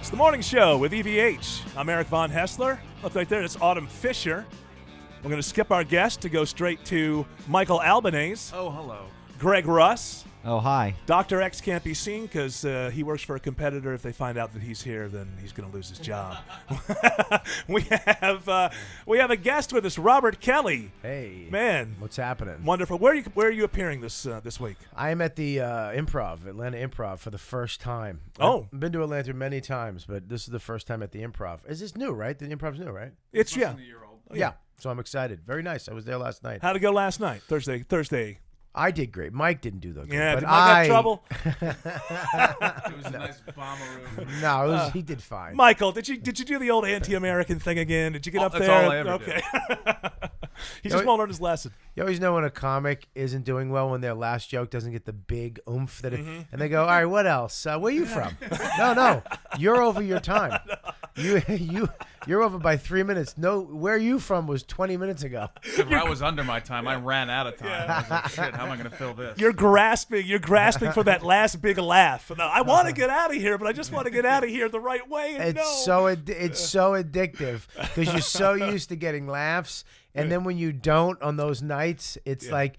It's the morning show with EVH. I'm Eric Von Hessler. Look right there, it's Autumn Fisher. We're going to skip our guest to go straight to Michael Albanese. Oh, hello. Greg Russ. Oh, hi. Dr. X can't be seen because he works for a competitor. If they find out that he's here, then he's going to lose his job. we have a guest with us, Robert Kelly. Hey, man, what's happening? Wonderful. Where are you appearing this week? I am at the Improv, Atlanta Improv, for the first time. Oh, I've been to Atlanta many times, but this is the first time at the Improv. Is this new? Right, the Improv's new, right? It's Less than a year old. Yeah. So I'm excited. Very nice. I was there last night. How'd it go last night? Thursday. I did great. Mike didn't do that. Yeah, but did Mike have trouble? It was a nice bomber room. No, he did fine. Michael, did you do the old anti-American thing again? Did you get up That's there? all I ever okay. He just won't learn his lesson. You always know when a comic isn't doing well when their last joke doesn't get the big oomph that and they go, all right, what else? Where are you from? No, you're over your time. You're over by 3 minutes. No, where are you from was 20 minutes ago. If I was under my time, I ran out of time. I was like, shit, how am I going to fill this? You're grasping for that last big laugh. No, I want to get out of here, but I just want to get out of here the right way. And it's so addictive because you're so used to getting laughs, and then when you don't on those nights, it's like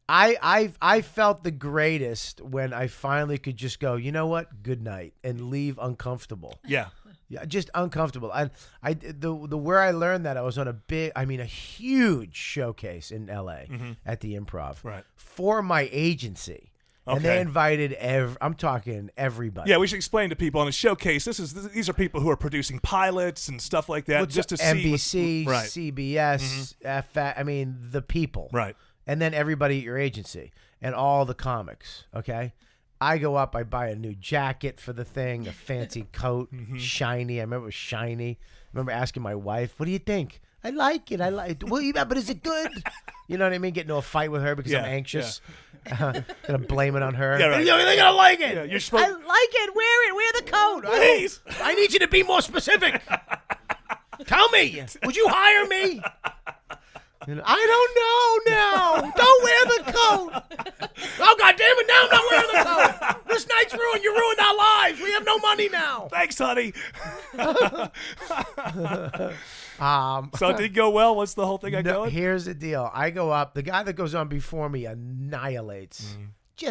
I felt the greatest when I finally could just go, you know what, good night, and leave uncomfortable. Yeah, just uncomfortable. And the where I learned that, I was on a huge showcase in L.A. At the Improv for my agency. And they invited I'm talking everybody. Yeah, we should explain to people on a showcase. These are people who are producing pilots and stuff like that, just to NBC, see CBS, I mean the people. Right. And then everybody at your agency and all the comics. Okay. I go up, I buy a new jacket for the thing, a fancy coat, shiny. I remember it was shiny. I remember asking my wife, "What do you think?" I like it. Well, but is it good? You know what I mean? Get into a fight with her because I'm anxious. Gonna blame it on her. Yeah, right. They're gonna like it. Yeah, you're supposed. I like it. Wear the coat. Please. I need you to be more specific. Tell me. Would you hire me? I don't know now. Don't wear the coat. Oh, God damn it. Now I'm not wearing the coat. This night's ruined. You ruined our lives. We have no money now. Thanks, honey. So it did go well? What's the whole thing going? Here's the deal. I go up. The guy that goes on before me annihilates.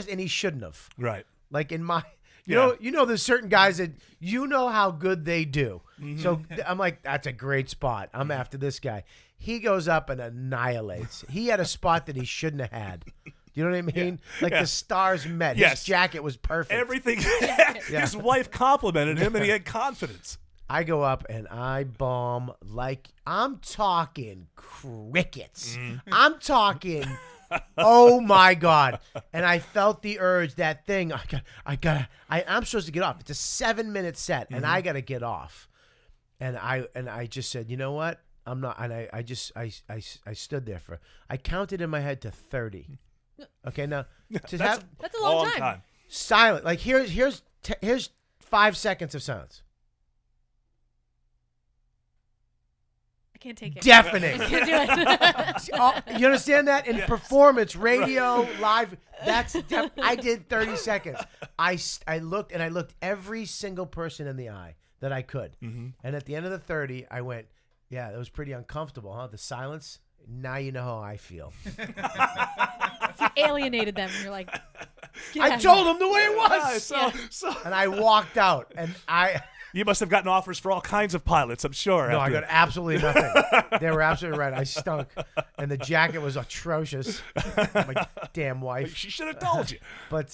And he shouldn't have. Right. Like in my... You know, there's certain guys that you know how good they do. So I'm like, that's a great spot. I'm after this guy. He goes up and annihilates. He had a spot that he shouldn't have had. You know what I mean? The stars met. His jacket was perfect. Everything. His wife complimented him, and he had confidence. I go up and I bomb like I'm talking crickets. I'm talking. Oh my God. And I felt the urge, that thing. I'm supposed to get off. It's a 7-minute set and I got to get off. And I just said, you know what? I'm not. And I stood there I counted in my head to 30. Okay. Now that's a long time. Silent. Like here's 5 seconds of silence. I can't take it. Deafening. I can't do it. You understand that? In performance, radio, live, I did 30 seconds. I looked every single person in the eye that I could. And at the end of the 30, I went, yeah, that was pretty uncomfortable, huh? The silence. Now you know how I feel. You alienated them. You're like, I told them the way it was. So and I walked out, and you must have gotten offers for all kinds of pilots, I'm sure. No, I got absolutely nothing. They were absolutely right. I stunk. And the jacket was atrocious. My damn wife. She should have told you. But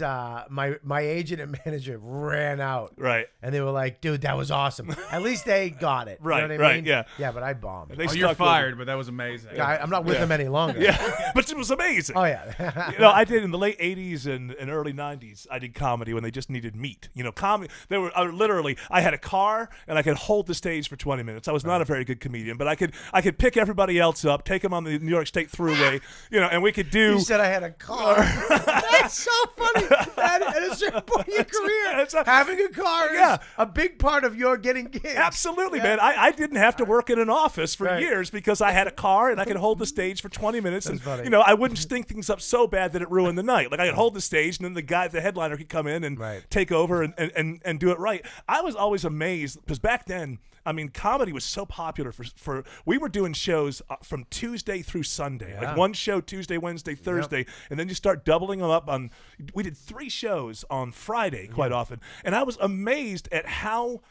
my agent and manager ran out. Right. And they were like, dude, that was awesome. At least they got it. Right, You know what I mean? yeah. Yeah, but I bombed. You're fired, but that was amazing. I'm not with them any longer. Yeah, but it was amazing. Oh, yeah. I did in the late 80s and early 90s, I did comedy when they just needed meat. Comedy, I had a car and I could hold the stage for 20 minutes. I was not a very good comedian, but I could pick everybody else up, take them on the New York State Thruway, and we could do... You said I had a car. That's so funny. At a certain point in your career, having a car is a big part of your getting gigs. Absolutely, man. I didn't have to work in an office for years because I had a car and I could hold the stage for 20 minutes. That's funny. I wouldn't stink things up so bad that it ruined the night. Like I could hold the stage and then the headliner could come in and take over and do it right. I was always a amazed because back then, I mean, comedy was so popular for we were doing shows from Tuesday through Sunday, like one show Tuesday, Wednesday, Thursday, and then you start doubling them up on. We did 3 shows on Friday quite often, and I was amazed at how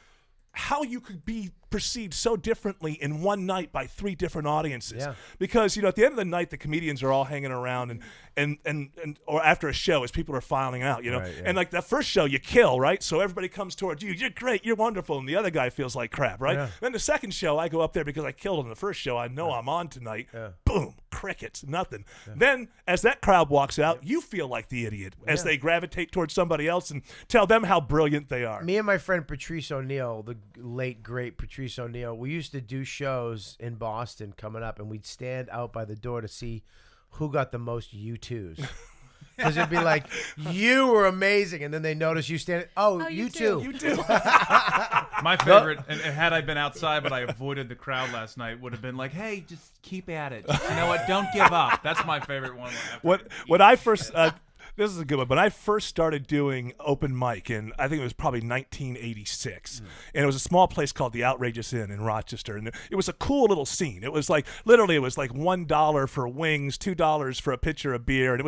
you could be perceived so differently in one night by 3 different audiences. Yeah. Because, at the end of the night, the comedians are all hanging around and or after a show as people are filing out, Right, and like that first show you kill, right? So everybody comes towards you. You're great. You're wonderful. And the other guy feels like crap, right? Yeah. Then the second show, I go up there because I killed on the first show. I know I'm on tonight. Yeah. Boom. Crickets. Nothing. Then as that crowd walks out, you feel like the idiot as they gravitate towards somebody else and tell them how brilliant they are. Me and my friend Patrice O'Neill, the late great Patrice O'Neill, we used to do shows in Boston coming up, and we'd stand out by the door to see who got the most U2s. Because it'd be like, you were amazing, and then they notice you standing. Oh, you too. You do. My favorite, and had I been outside but I avoided the crowd last night, would have been like, hey, just keep at it. You know what? Don't give up. That's my favorite one. When I first this is a good one. When I first started doing open mic, and I think it was probably 1986, and it was a small place called the Outrageous Inn in Rochester, and it was a cool little scene. It was like literally, it was like $1 for wings, $2 for a pitcher of beer, and it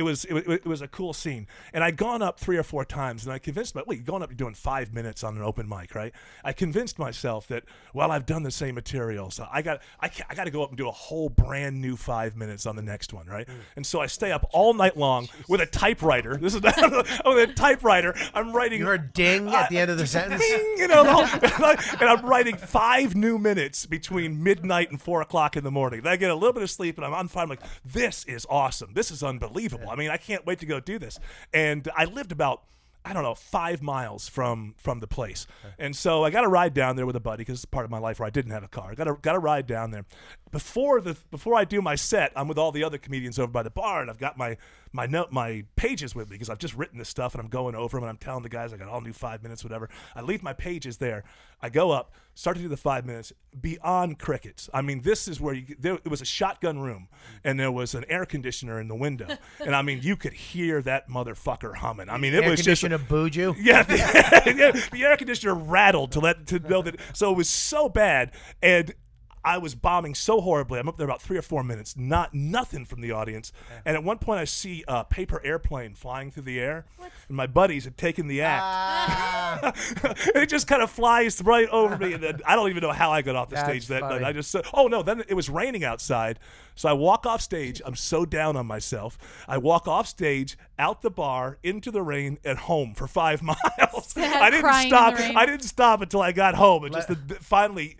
was a cool scene. And I'd gone up 3 or 4 times, and I convinced myself, wait, going up, you're doing 5 minutes on an open mic, right? I convinced myself that I've done the same material, so I got to go up and do a whole brand new 5 minutes on the next one, right? And so I stay up all night long with a typewriter. This is with a typewriter. I'm writing. You heard ding at the end of the sentence. Ding, and I'm writing 5 new minutes between midnight and 4 o'clock in the morning. Then I get a little bit of sleep, and I'm on fire. I'm like, this is awesome. This is unbelievable. I mean, I can't wait to go do this. And I lived about 5 miles from the place. And so I got to ride down there with a buddy because it's part of my life where I didn't have a car. Got to ride down there. Before I do my set, I'm with all the other comedians over by the bar, and I've got my pages with me because I've just written this stuff, and I'm going over them, and I'm telling the guys I got all new 5 minutes, whatever. I leave my pages there. I go up, start to do the 5 minutes, beyond crickets. I mean, this is where it was a shotgun room, and there was an air conditioner in the window, and I mean, you could hear that motherfucker humming. I mean, it was just air conditioner booed you. Yeah, the air conditioner rattled to know that. So it was so bad, and I was bombing so horribly. I'm up there about 3 or 4 minutes, nothing from the audience. And at one point, I see a paper airplane flying through the air, and my buddies had taken the act. And it just kind of flies right over me, and then I don't even know how I got off the stage that night. I just said, "Oh no!" Then it was raining outside, so I walk off stage. I'm so down on myself. I walk off stage, out the bar, into the rain, and home for 5 miles. I didn't stop. I didn't stop until I got home, and just finally.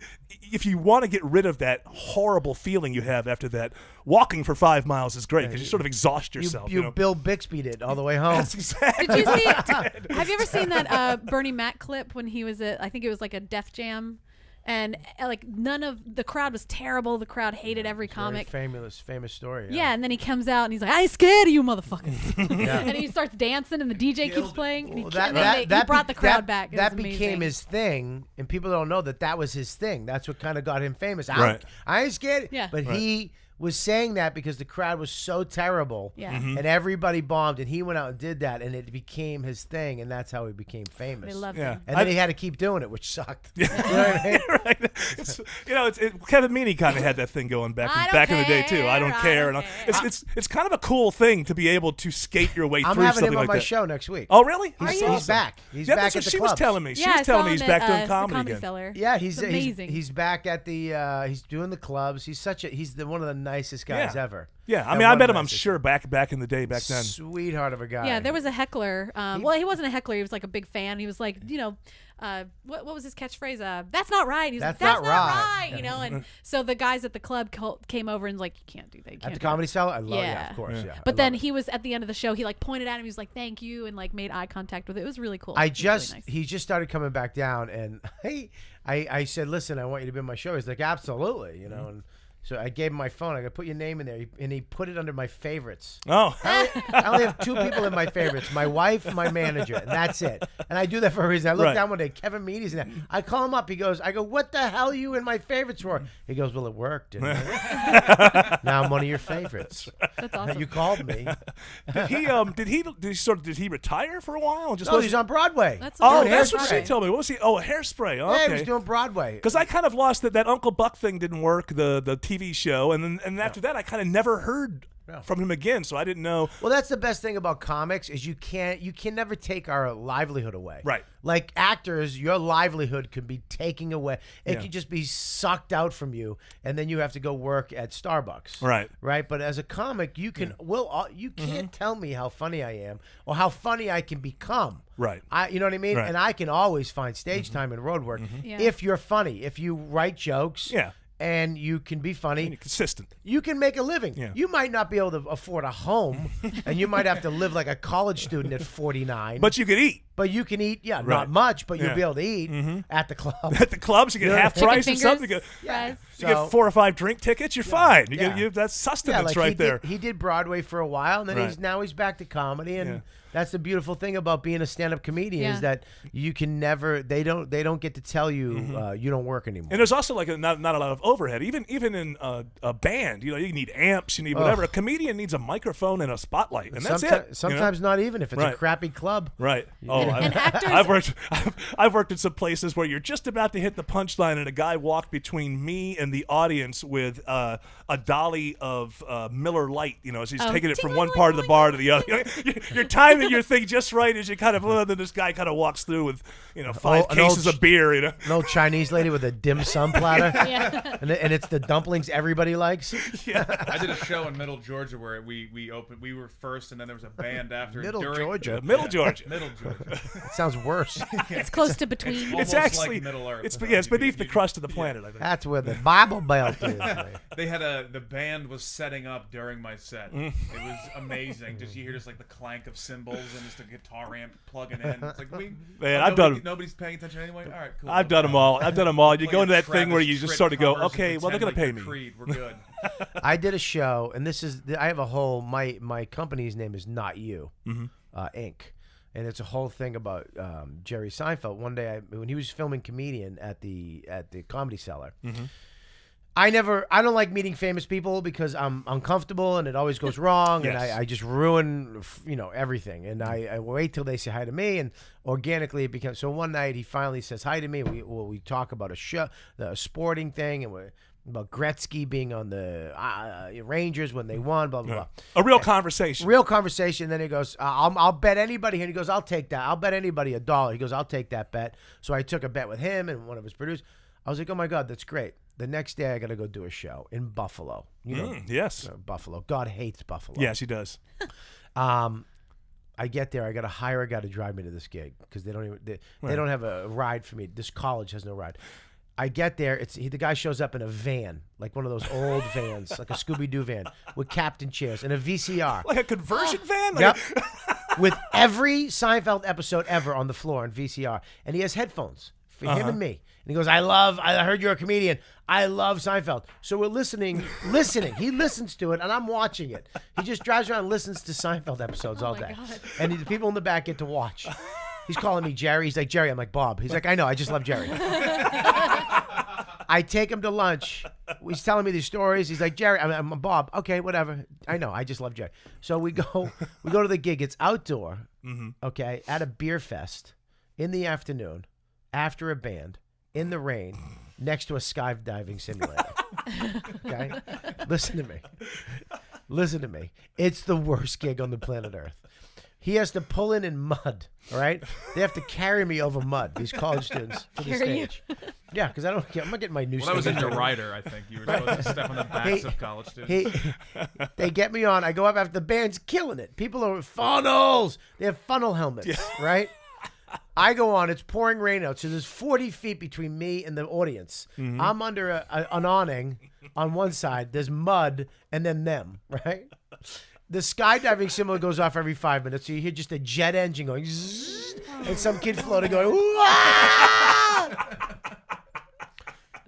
If you want to get rid of that horrible feeling you have after that, walking for 5 miles is great because you sort of exhaust yourself. You Bill Bixby'd it all the way home. That's exactly. Did you see? Have you ever seen that Bernie Mac clip when he was at? I think it was like a Def Jam, and like none of the crowd was terrible. The crowd hated every comic. Famous story. Yeah, and then he comes out and he's like, "I ain't scared of you, motherfuckers," and he starts dancing, and the DJ keeps playing. And he brought the crowd back. That became his thing, and people don't know that was his thing. That's what kind of got him famous. I ain't scared. Yeah. But he was saying that because the crowd was so terrible, and everybody bombed, and he went out and did that, and it became his thing, and that's how he became famous. They loved Yeah. him. And then he had to keep doing it, which sucked. You know what I mean? Right. Kevin Meaney kind of had that thing going back in the day too. I don't care. And it's kind of a cool thing to be able to skate your way I'm through having something him on like my that. show next week. Oh really? He's back. He's Yeah, back that's at what the she clubs. was telling me. She Yeah, was I telling saw me he's him back at, doing the comedy Comedy again. Cellar. Yeah, It's amazing. He's back at the he's doing the clubs. He's one of the nicest guys ever. Yeah, I And mean, I one met of him. the I'm nicest. sure back in the day, back then. Sweetheart of a guy. Yeah, there was a heckler. Well, he wasn't a heckler. He was like a big fan. He was like, what was his catchphrase? That's not right. He was like, that's not right. And so the guys at the club came over and was like, you can't do that. You at can't the do Comedy that. Cellar. I love it. Of course. Yeah. But then he was at the end of the show. He like pointed at him. He was like, "Thank you," and like made eye contact with it. It was really cool. It was really nice. He just started coming back down, and I said, listen, I want you to be on my show. He's like, absolutely, and So I gave him my phone. I go, put your name in there. And he put it under my favorites. Oh. I only have 2 people in my favorites, my wife, my manager, and that's it. And I do that for a reason. I look down one day, Kevin Meady's in there. I call him up. He goes, I go, what the hell are you in my favorites for? He goes, well, it worked. Didn't it? Now I'm one of your favorites. That's awesome. You called me. Did he retire for a while? No, he's on Broadway. That's That's what Hairspray. she told me. What was he? Oh, Hairspray. Oh, Yeah, okay. he was doing Broadway. Because I kind of lost that Uncle Buck thing didn't work, the TV show, and after that I kind of never heard from him again, so I didn't know. Well, that's the best thing about comics is you can never take our livelihood away. Right. Like actors, your livelihood could be taken away. It Yeah. could just be sucked out from you, and then you have to go work at Starbucks. Right. Right. But as a comic, you can you can't tell me how funny I am or how funny I can become. Right. You know what I mean? Right. And I can always find stage time and road work Yeah. if you're funny, if you write jokes. Yeah. And you can be funny. And you're consistent. You can make a living. Yeah. You might not be able to afford a home, and you might have to live like a college student at 49. But you could eat. But you can eat, not Right. much, but you'll Yeah. be able to eat at the club. At the clubs, you get half Chicken price or fingers, something. You fries. get 4 or 5 drink tickets. You're fine. You Yeah. get that's sustenance like right there. He did Broadway for a while, and then Right. he's back to comedy, and Yeah. that's the beautiful thing about being a stand-up comedian Yeah. is that you can never they don't get to tell you you don't work anymore. And there's also like not a lot of overhead. Even in a band, you need amps, you need whatever. A comedian needs a microphone and a spotlight, and that's it. Sometimes not even if it's a Right. crappy club. Right. Oh, And actors- I've worked in some places where you're just about to hit the punchline, and a guy walked between me and the audience with a dolly of Miller Lite. As he's taking it from one part of the bar to the other. You're timing your thing just right as you kind of. Then this guy kind of walks through with 5 an cases old of beer. An old Chinese lady with a dim sum platter, Yeah. and it's the dumplings everybody likes. I did a show in Middle Georgia where we opened. We were first, and then there was a band after. Middle Georgia? Middle Georgia. Middle Georgia. It sounds worse. It's close to between. It's Almost actually like Middle Earth. It's beneath the crust of the planet. I think. That's where the Bible Belt is. They had the band was setting up during my set. It was amazing. Just you hear just like the clank of cymbals and just a guitar amp plugging in. It's like nobody's paying attention anyway. All right, cool. I've done them all. You go into that thing where you just Travis sort of go, Tritt okay, covers well they're and gonna pay pretend me. like Creed, we're good. I did a show, and I have a whole my company's name is Not You, Inc. And it's a whole thing about Jerry Seinfeld. One day, when he was filming Comedian at the Comedy Cellar, I don't like meeting famous people because I'm uncomfortable and it always goes wrong, and Yes. I just ruin everything. And I wait till they say hi to me, and organically it becomes. So one night he finally says hi to me. We talk about a sporting thing, and about Gretzky being on the Rangers when they won, blah blah blah. A real conversation. Real conversation. Then he goes, I'll bet anybody. And he goes, I'll take that. I'll bet anybody $1. He goes, I'll take that bet. So I took a bet with him and one of his producers. I was like, oh my God, that's great. The next day I got to go do a show in Buffalo. Yes. Buffalo. God hates Buffalo. Yes, he does. I get there. I got to hire a guy to drive me to this gig because they don't have a ride for me. This college has no ride. I get there. The guy shows up in a van, like one of those old vans, like a Scooby-Doo van with captain chairs and a VCR. Like a conversion van? Yep. With every Seinfeld episode ever on the floor in VCR. And he has headphones for him and me. And he goes, I heard you're a comedian. I love Seinfeld. So we're listening. He listens to it, and I'm watching it. He just drives around and listens to Seinfeld episodes all my day. God. And the people in the back get to watch. He's calling me Jerry. He's like, Jerry. I'm like, Bob. He's like, I know. I just love Jerry. I take him to lunch. He's telling me these stories. He's like, Jerry, I'm Bob. Okay, whatever. I know. I just love Jerry. So we go to the gig. It's outdoor, okay, at a beer fest in the afternoon, after a band, in the rain, next to a skydiving simulator. Okay? Listen to me. It's the worst gig on the planet Earth. He has to pull in mud, all right? They have to carry me over mud, these college students, to the Carry you. stage. Yeah, because I'm not getting my new Well, that was in stage. your rider, I think. You were supposed to step on the backs of college students. They get me on. I go up after the band's killing it. People are funnels. They have funnel helmets, right? I go on. It's pouring rain out, so there's 40 feet between me and the audience. I'm under an awning on one side. There's mud, and then them, right? The skydiving simulator goes off every 5 minutes, so you hear just a jet engine going, zzz, and some kid floating going, Wah!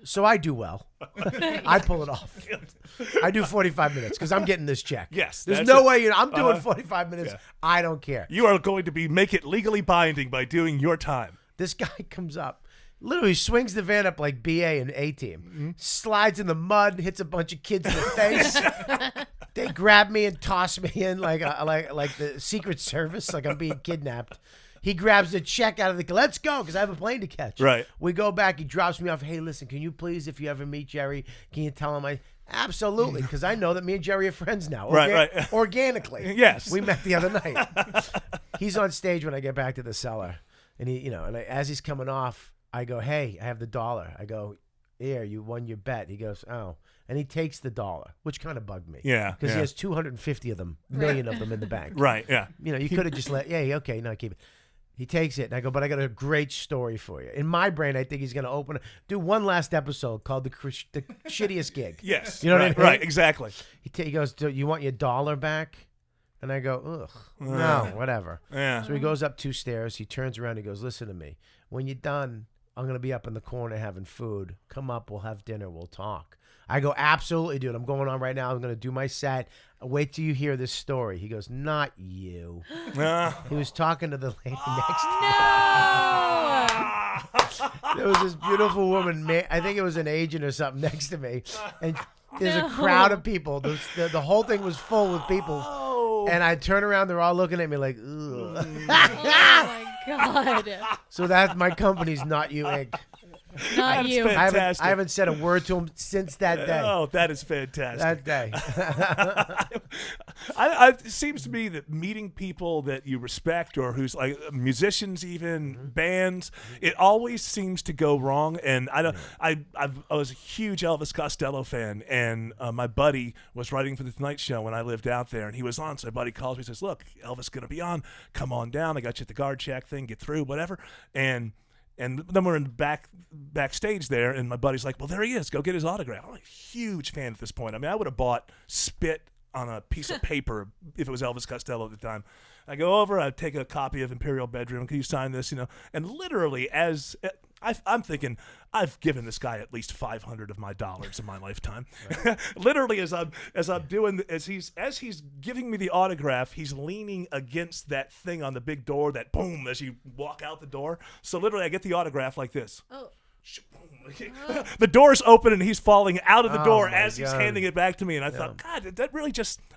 So I do well. I pull it off. I do 45 minutes because I'm getting this check. Yes. There's no way I'm doing 45 minutes. Yeah. I don't care. You are going to make it legally binding by doing your time. This guy comes up, literally swings the van up like BA and A-Team, slides in the mud, hits a bunch of kids in the face. They grab me and toss me in like the Secret Service, like I'm being kidnapped. He grabs the check out of the. Let's go, because I have a plane to catch. Right. We go back. He drops me off. Hey, listen, can you please, if you ever meet Jerry, can you tell him Absolutely, because I know that me and Jerry are friends now. Right. Organically. Yes. We met the other night. He's on stage when I get back to the cellar, and as he's coming off, I go, hey, I have the $1. I go, here, you won your bet. He goes, oh. And he takes the $1, which kind of bugged me. Yeah. Because he has 250 of them, million of them in the bank. Right, yeah. You could have just okay, no, keep it. He takes it, and I go, but I got a great story for you. In my brain, I think he's going to do one last episode called the shittiest gig. Yes. You know what I mean? Right, exactly. He goes, do you want your $1 back? And I go, ugh, no, whatever. Yeah. So he goes up 2 stairs. He turns around. He goes, listen to me. When you're done, I'm going to be up in the corner having food. Come up. We'll have dinner. We'll talk. I go, absolutely, dude. I'm going on right now. I'm going to do my set. Wait till you hear this story. He goes, not you. He was talking to the lady next to me. There was this beautiful woman, I think it was an agent or something next to me. And there's a crowd of people. The whole thing was full with people. And I turn around. They're all looking at me like, ugh. Oh, my God. So that's my company's Not You Inc. Not That's you. fantastic. I haven't said a word to him since that day. Oh, that is fantastic. That day. It seems to me that meeting people that you respect or who's like musicians, even bands, it always seems to go wrong. And I was a huge Elvis Costello fan, and my buddy was writing for the Tonight Show when I lived out there, and he was on. So my buddy calls me and says, "Look, Elvis gonna be on. Come on down. I got you at the guard check thing. Get through, whatever." And then we're in the backstage there, and my buddy's like, well, there he is. Go get his autograph. I'm a huge fan at this point. I mean, I would have bought spit on a piece of paper if it was Elvis Costello at the time. I go over, I take a copy of Imperial Bedroom. Can you sign this? And literally as I'm thinking, I've given this guy at least $500 of my dollars in my lifetime. Right. Literally, as he's giving me the autograph, he's leaning against that thing on the big door. That boom as you walk out the door. So literally, I get the autograph like this. Oh. The door's open and he's falling out of the door as he's God. handing it back to me, and I thought, God, that really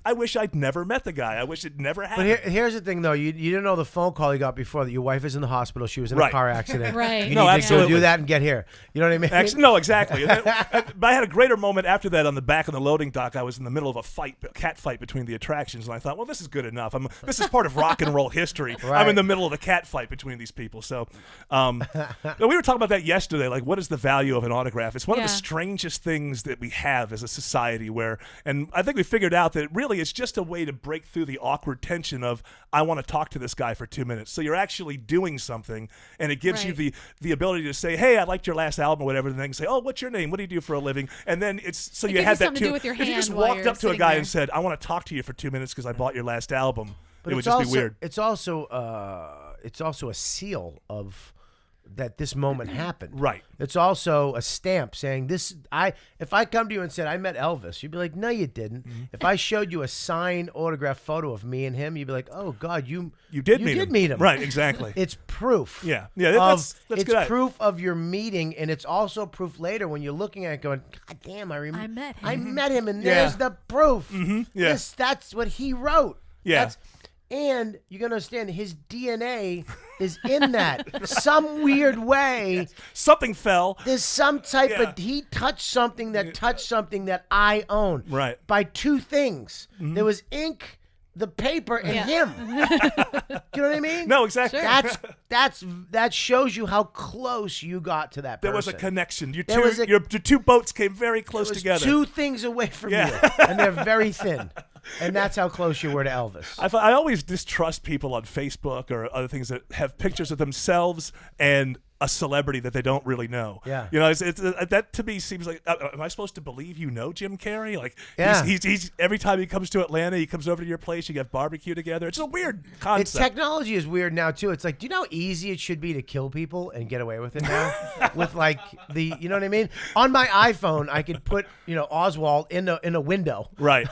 I wish I'd never met the guy. I wish it never happened. But here's the thing, though. You didn't know the phone call you got before that your wife is in the hospital. She was in a car accident. Right. You No, need absolutely. to go do that and get here. You know what I mean? No, exactly. But I had a greater moment after that on the back of the loading dock. I was in the middle of a cat fight between the attractions, and I thought, well, this is good enough. This is part of rock and roll history. Right. I'm in the middle of a cat fight between these people. So we were talking about that yesterday. Like, what is the value of an autograph? It's one of the strangest things that we have as a society and I think we figured out that really it's just a way to break through the awkward tension of, I want to talk to this guy for 2 minutes. So you're actually doing something, and it gives you the ability to say, hey, I liked your last album or whatever, and then say, oh, what's your name? What do you do for a living? And then you had that too. With your if you just hand while walked up to a sitting guy there. and said, I want to talk to you for 2 minutes because I bought your last album, But it would just be weird. It's also a seal of that this moment happened. Right. It's also a stamp saying this. If I come to you and said I met Elvis, you'd be like, no, you didn't. Mm-hmm. If I showed you a signed autograph photo of me and him, you'd be like, oh God, you did meet him. Right, exactly. It's proof. Yeah, that's it's good. proof of your meeting, and it's also proof later when you're looking at it going, God damn, I met him, and there's the proof. Mm-hmm. Yeah. That's what he wrote. Yeah. And you're going to understand his DNA is in that. Some weird way. Something fell. There's some type of, he touched something that I own. Right. By 2 things. Mm-hmm. There was ink, the paper, and him. You know what I mean? No, exactly. Sure. That shows you how close you got to that person. There was a connection. Your 2 boats came very close together. 2 things away from you, and they're very thin. And that's how close you were to Elvis. I always distrust people on Facebook or other things that have pictures of themselves and a celebrity that they don't really know. Yeah. You know, it's that to me seems like, am I supposed to believe you know Jim Carrey? Like, Yeah. he's every time he comes to Atlanta, he comes over to your place, you have barbecue together. It's a weird concept. Technology is weird now too. It's like, do you know how easy it should be to kill people and get away with it now? With like you know what I mean? On my iPhone, I could put Oswald in a window. Right.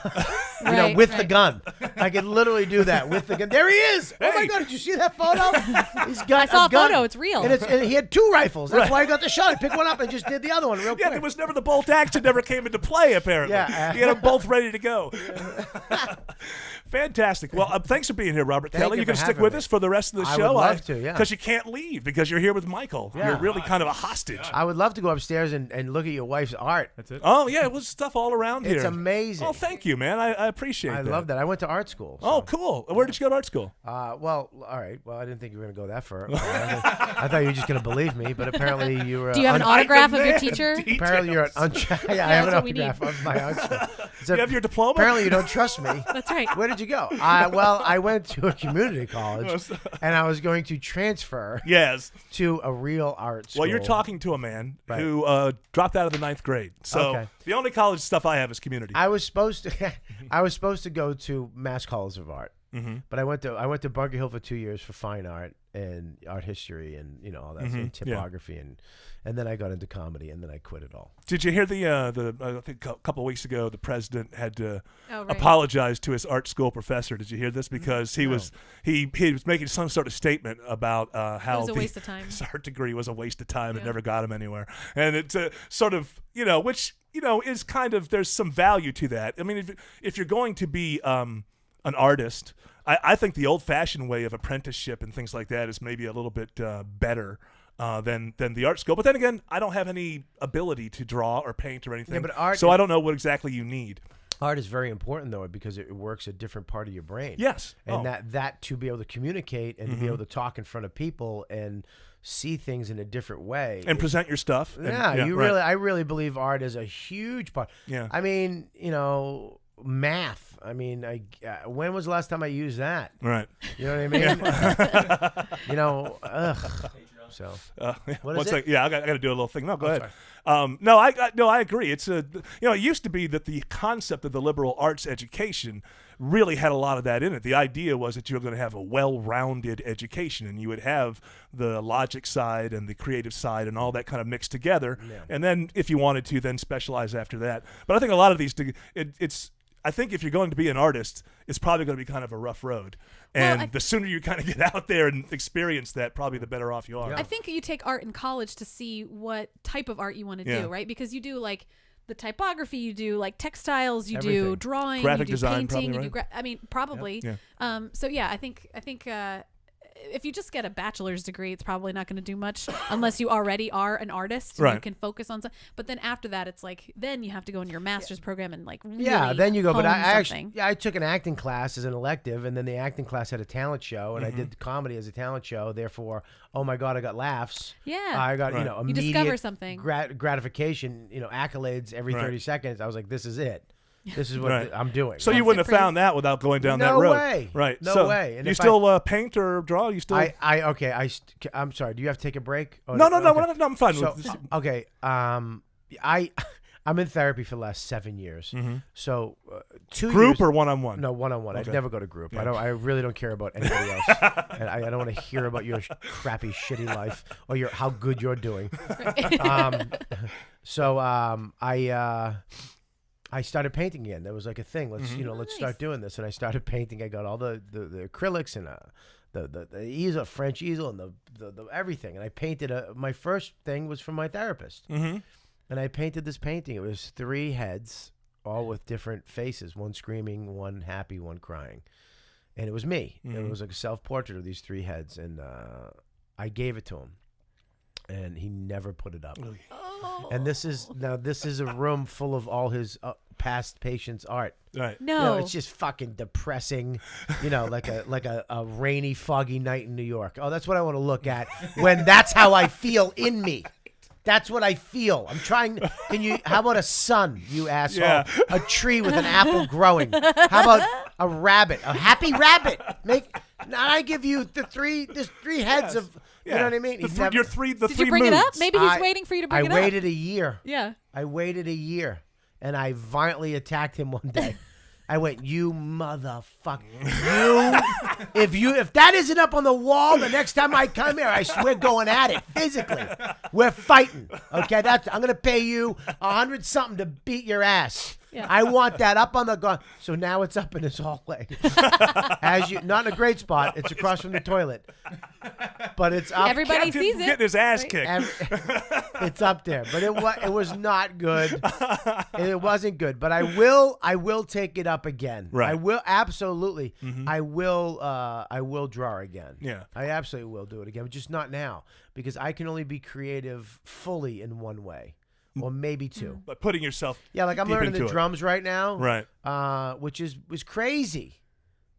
With the gun. I could literally do that with the gun. There he is. Oh my God, did you see that photo? He's got I saw a gun. photo. It's real. And he had 2 rifles. That's why he got the shot. He picked one up and just did the other one real quick. Yeah, there was never the bolt action never came into play, apparently. Yeah. He had them both ready to go. Fantastic. Well, thanks for being here, Robert Kelly. You're going to stick with us for the rest of the show? I would love to, yeah. Because you can't leave because you're here with Michael. Yeah. You're really kind of a hostage. I would love to go upstairs and look at your wife's art. That's it. Oh, yeah, it was stuff all around here. It's amazing. Oh, thank you, man. I appreciate that. I love that. I went to art school. So. Oh, cool. Where did you go to art school? Well, all right. Well, I didn't think you were going to go that far. I thought you were just going to believe me, but apparently you were. Do you have an autograph of your teacher? Apparently you're an yeah, I have an autograph of my art school. You have your diploma? Apparently you don't trust me. That's right. Where did you go? Well, I went to a community college, and I was going to transfer to a real art school. Well, you're talking to a man who dropped out of the 9th grade. So the only college stuff I have is community. I was supposed to go to Mass College of Art, but I went to Bunker Hill for 2 years for fine art and art history and all that and typography and then I got into comedy and then I quit it all. Did you hear I think a couple of weeks ago the president had to apologize to his art school professor? Did you hear this? Because he was making some sort of statement about how it was a waste of time. His art degree was a waste of time. It never got him anywhere, and it's sort of which is kind of, there's some value to that. I mean, if you're going to be an artist, I think the old-fashioned way of apprenticeship and things like that is maybe a little bit better than the art school. But then again, I don't have any ability to draw or paint or anything, so I don't know what exactly you need. Art is very important though because it works a different part of your brain. Yes, and that to be able to communicate and to be able to talk in front of people and see things in a different way and present your stuff. I really believe art is a huge part. Yeah, I mean, math. I mean, when was the last time I used that? Right. You know what I mean? Ugh. So what is it? I got to do a little thing. No, go ahead. I agree. It's it used to be that the concept of the liberal arts education really had a lot of that in it. The idea was that you were going to have a well-rounded education, and you would have the logic side and the creative side and all that kind of mixed together. Yeah. And then, if you wanted to, then specialize after that. But I think a lot of these, I think if you're going to be an artist, it's probably going to be kind of a rough road. And the sooner you kind of get out there and experience that, probably the better off you are. I think you take art in college to see what type of art you want to do, right? Because you do like the typography, you do like textiles, you do drawing, graphic you do design, painting, probably, you do probably. Yeah. So yeah, I think if you just get a bachelor's degree, it's probably not going to do much unless you already are an artist and you can focus on something. But then after that, it's like, then you have to go into your master's program and like really then you go. But I took an acting class as an elective, and then the acting class had a talent show, and I did comedy as a talent show. Therefore, oh my God, I got laughs. Yeah, I got you immediate discover something, gratification, accolades every 30 seconds. I was like, this is it. This is what I'm doing. So you wouldn't have found that without going down that road. No way. Right. No way. And you still paint or draw? You still? I'm sorry. Do you have to take a break? No, I'm fine. Okay. I'm in therapy for the last 7 years. So 2 group years, or one-on-one? No, one-on-one. Okay. I'd never go to group. Yeah. I really don't care about anybody else. And I don't want to hear about your crappy, shitty life or how good you're doing. I started painting again. That was like a thing. Let's start doing this. And I started painting. I got all the acrylics and the easel, French easel, and the everything. And I painted my first thing was from my therapist. And I painted this painting. It was 3 heads, all with different faces. One screaming, one happy, one crying. And it was me. It was like a self-portrait of these 3 heads. And I gave it to him. And he never put it up. Oh. And this is a room full of all his past patients' art. Right. No, it's just fucking depressing. Like a rainy, foggy night in New York. Oh, that's what I want to look at when that's how I feel in me. That's what I feel. I'm trying. How about a sun, you asshole? Yeah. A tree with an apple growing. How about a rabbit? A happy rabbit. I give you the 3 heads of Yeah. You know what I mean? The He's three never- three Did you bring it up? moods. Maybe he's waiting for you to bring it up. I waited a year. Yeah. I waited a year, and I violently attacked him one day. I went, "You motherfucker! If that isn't up on the wall the next time I come here, we're going at it physically. We're fighting. Okay, I'm gonna pay you $100 something to beat your ass. Yeah. I want that up on the ground." So now it's up in his hallway, not in a great spot. It's across from the toilet, but it's up. Everybody Kept him sees from it. getting his ass right? kicked. It's up there, but it was not good. It wasn't good, but I will take it up again. Right. I will absolutely. I will draw again. Yeah. I absolutely will do it again, but just not now because I can only be creative fully in one way, or maybe two. But putting yourself Yeah, like I'm deep learning the into it. drums right now. Right. Which was crazy.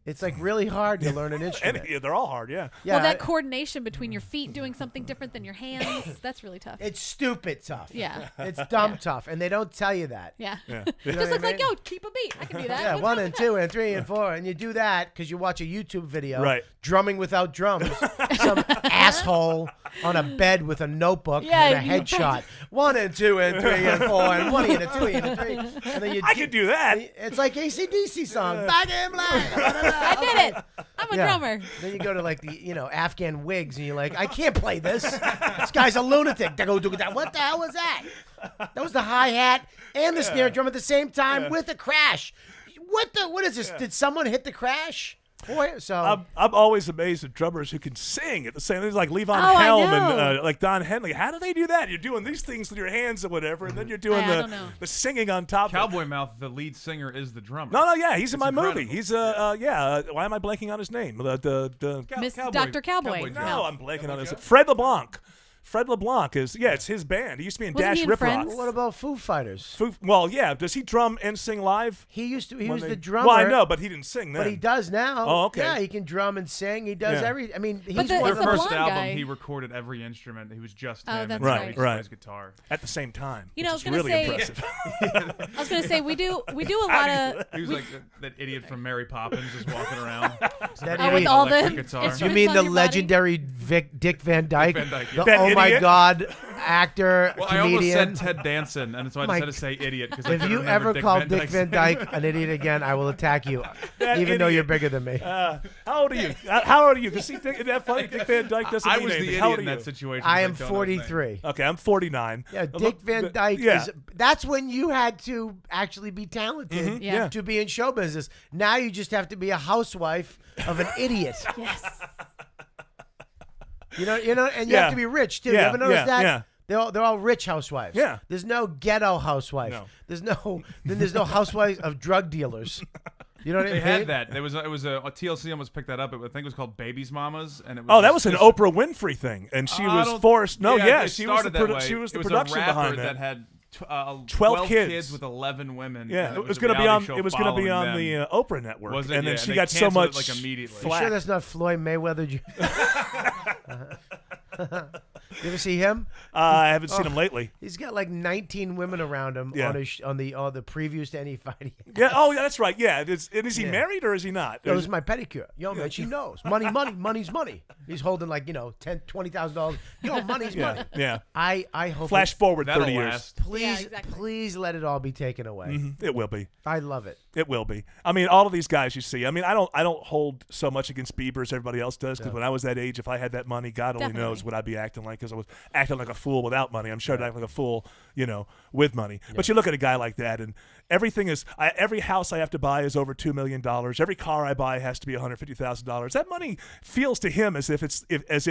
It's like really hard to learn an instrument. And they're all hard, yeah. Yeah, Well, that coordination between your feet doing something different than your hands, that's really tough. it's stupid tough. Yeah. It's dumb tough, and they don't tell you that. Yeah. Yeah. Just what looks I like, mean? yo, keep a beat. I can do that. Yeah, What's 1 wrong and with 2 and 3 and 4, and you do that because you watch a YouTube video, Right. drumming without drums. Some asshole on a bed with a notebook Yeah, and a you- headshot. 1 and 2 and 3 and 4 and 1 and a 2 and a 3, and then you. I can do that. It's like AC/DC song. Back in black. I did it. I'm a drummer. Then you go to like the Afghan wigs, and you're like, I can't play this. This guy's a lunatic. What the hell was that? That was the hi hat and the snare drum at the same time with a crash. What is this? Did someone hit the crash? Boy, so I'm always amazed at drummers who can sing at the same. It's like Levon I Helm know. and like Don Henley. How do they do that? You're doing these things with your hands and whatever, and then you're doing I don't know. the singing on top. of it. Cowboy Mouth, the lead singer, is the drummer. No, yeah, he's in my movie. incredible. He's why am I blanking on his name? Miss Dr. Cowboy. No, No. I'm blanking on his. Fred LeBlanc. Fred LeBlanc it's his band. He used to be in Wasn't Dash he in Rip Rock. Friends? what about Foo Fighters? Well, yeah. Does he drum and sing live? He was When the they- drummer. Well, I know, but he didn't sing then. But he does now. Oh, okay. Yeah, he can drum and sing. He does Yeah. every. I mean, he's But the- one Their of the the first blonde album, guy. he recorded every instrument. He was just Oh, him. that's and right. he Right. plays guitar. At the same time. You know, I which was is gonna really say- impressive. I was going to say, we do a lot of. He was like that idiot from Mary Poppins just walking around. That Oh, with idiot. all the Electric guitar. instruments You mean on the your body? legendary Dick Van Dyke? Van Dyke, The yeah. That oh my idiot? God, actor, Well, I almost comedian. said Ted Danson, and so I My- just had to say idiot. Because If you ever call Dick Van Dyke an idiot again, I will attack you, That even though idiot. you're bigger than me. How old are you? How old are you? Because isn't that funny? Dick Van Dyke doesn't I mean was the anything. idiot How old in are that you? situation. I because am don't know his name. 43. Okay, I'm 49. Yeah, Dick Van Dyke yeah. that's when you had to actually be talented Yeah. to be in show business. Now you just have to be a housewife of an idiot. Yes. You know, and you Yeah. have to be rich too. Yeah, You ever notice yeah, that? yeah. They're all rich housewives. Yeah. There's no ghetto housewife. No. There's no housewives of drug dealers. You know what I They mean? had that. It was a TLC almost picked that up. I think it was called Baby's Mamas, and it was Oh, that just was an this- Oprah Winfrey thing, and she I was don't- forced. No, yeah, it she was the started that way. she was the It production a rapper behind that that. had 12 kids. kids with 11 women. Yeah, and it was a going to be reality on. show It was going to be following on them. the Oprah network, Was it? and then Yeah, she and they got so canceled it, much like, immediately. You flack. sure that's not Floyd Mayweather? You ever see him? I haven't seen him lately. He's got like 19 women around him Yeah. on the previews to any fight. Yeah. Oh, yeah, that's right. Yeah. And is he Yeah. married or is he not? That was my pedicure. Yo, man, she knows. Money's money. He's holding like, $10,000, $20,000. Yo, money's money. Yeah. I hope Flash forward That'll 30 years. last. please, Yeah, exactly. please let it all be taken away. It will be. I love it. It will be. I mean, all of these guys you see. I mean, I don't hold so much against Bieber as everybody else does. Because when I was that age, if I had that money, God only knows Definitely. what I'd be acting like. Because I was acting like a fool without money. I'm sure I'd act like a fool, with money. But you look at a guy like that, and everything is. Every house I have to buy is over $2 million. Every car I buy has to be $150,000. That money feels to him as if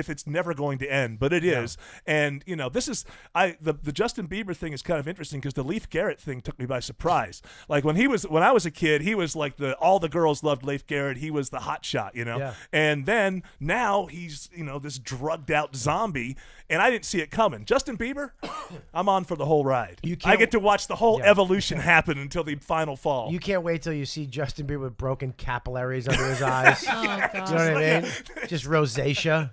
it's never going to end, but it is. And this is the Justin Bieber thing is kind of interesting because the Leif Garrett thing took me by surprise. Like when I was a kid, he was like all the girls loved Leif Garrett. He was the hot shot, Yeah. And then now he's this drugged out zombie, and I didn't see it coming. Justin Bieber, I'm on for the whole ride. You can't- I get to watch the whole evolution happen until the final fall. You can't wait till you see Justin Bieber with broken capillaries under his eyes. Oh, God. Do you know what I mean? Just rosacea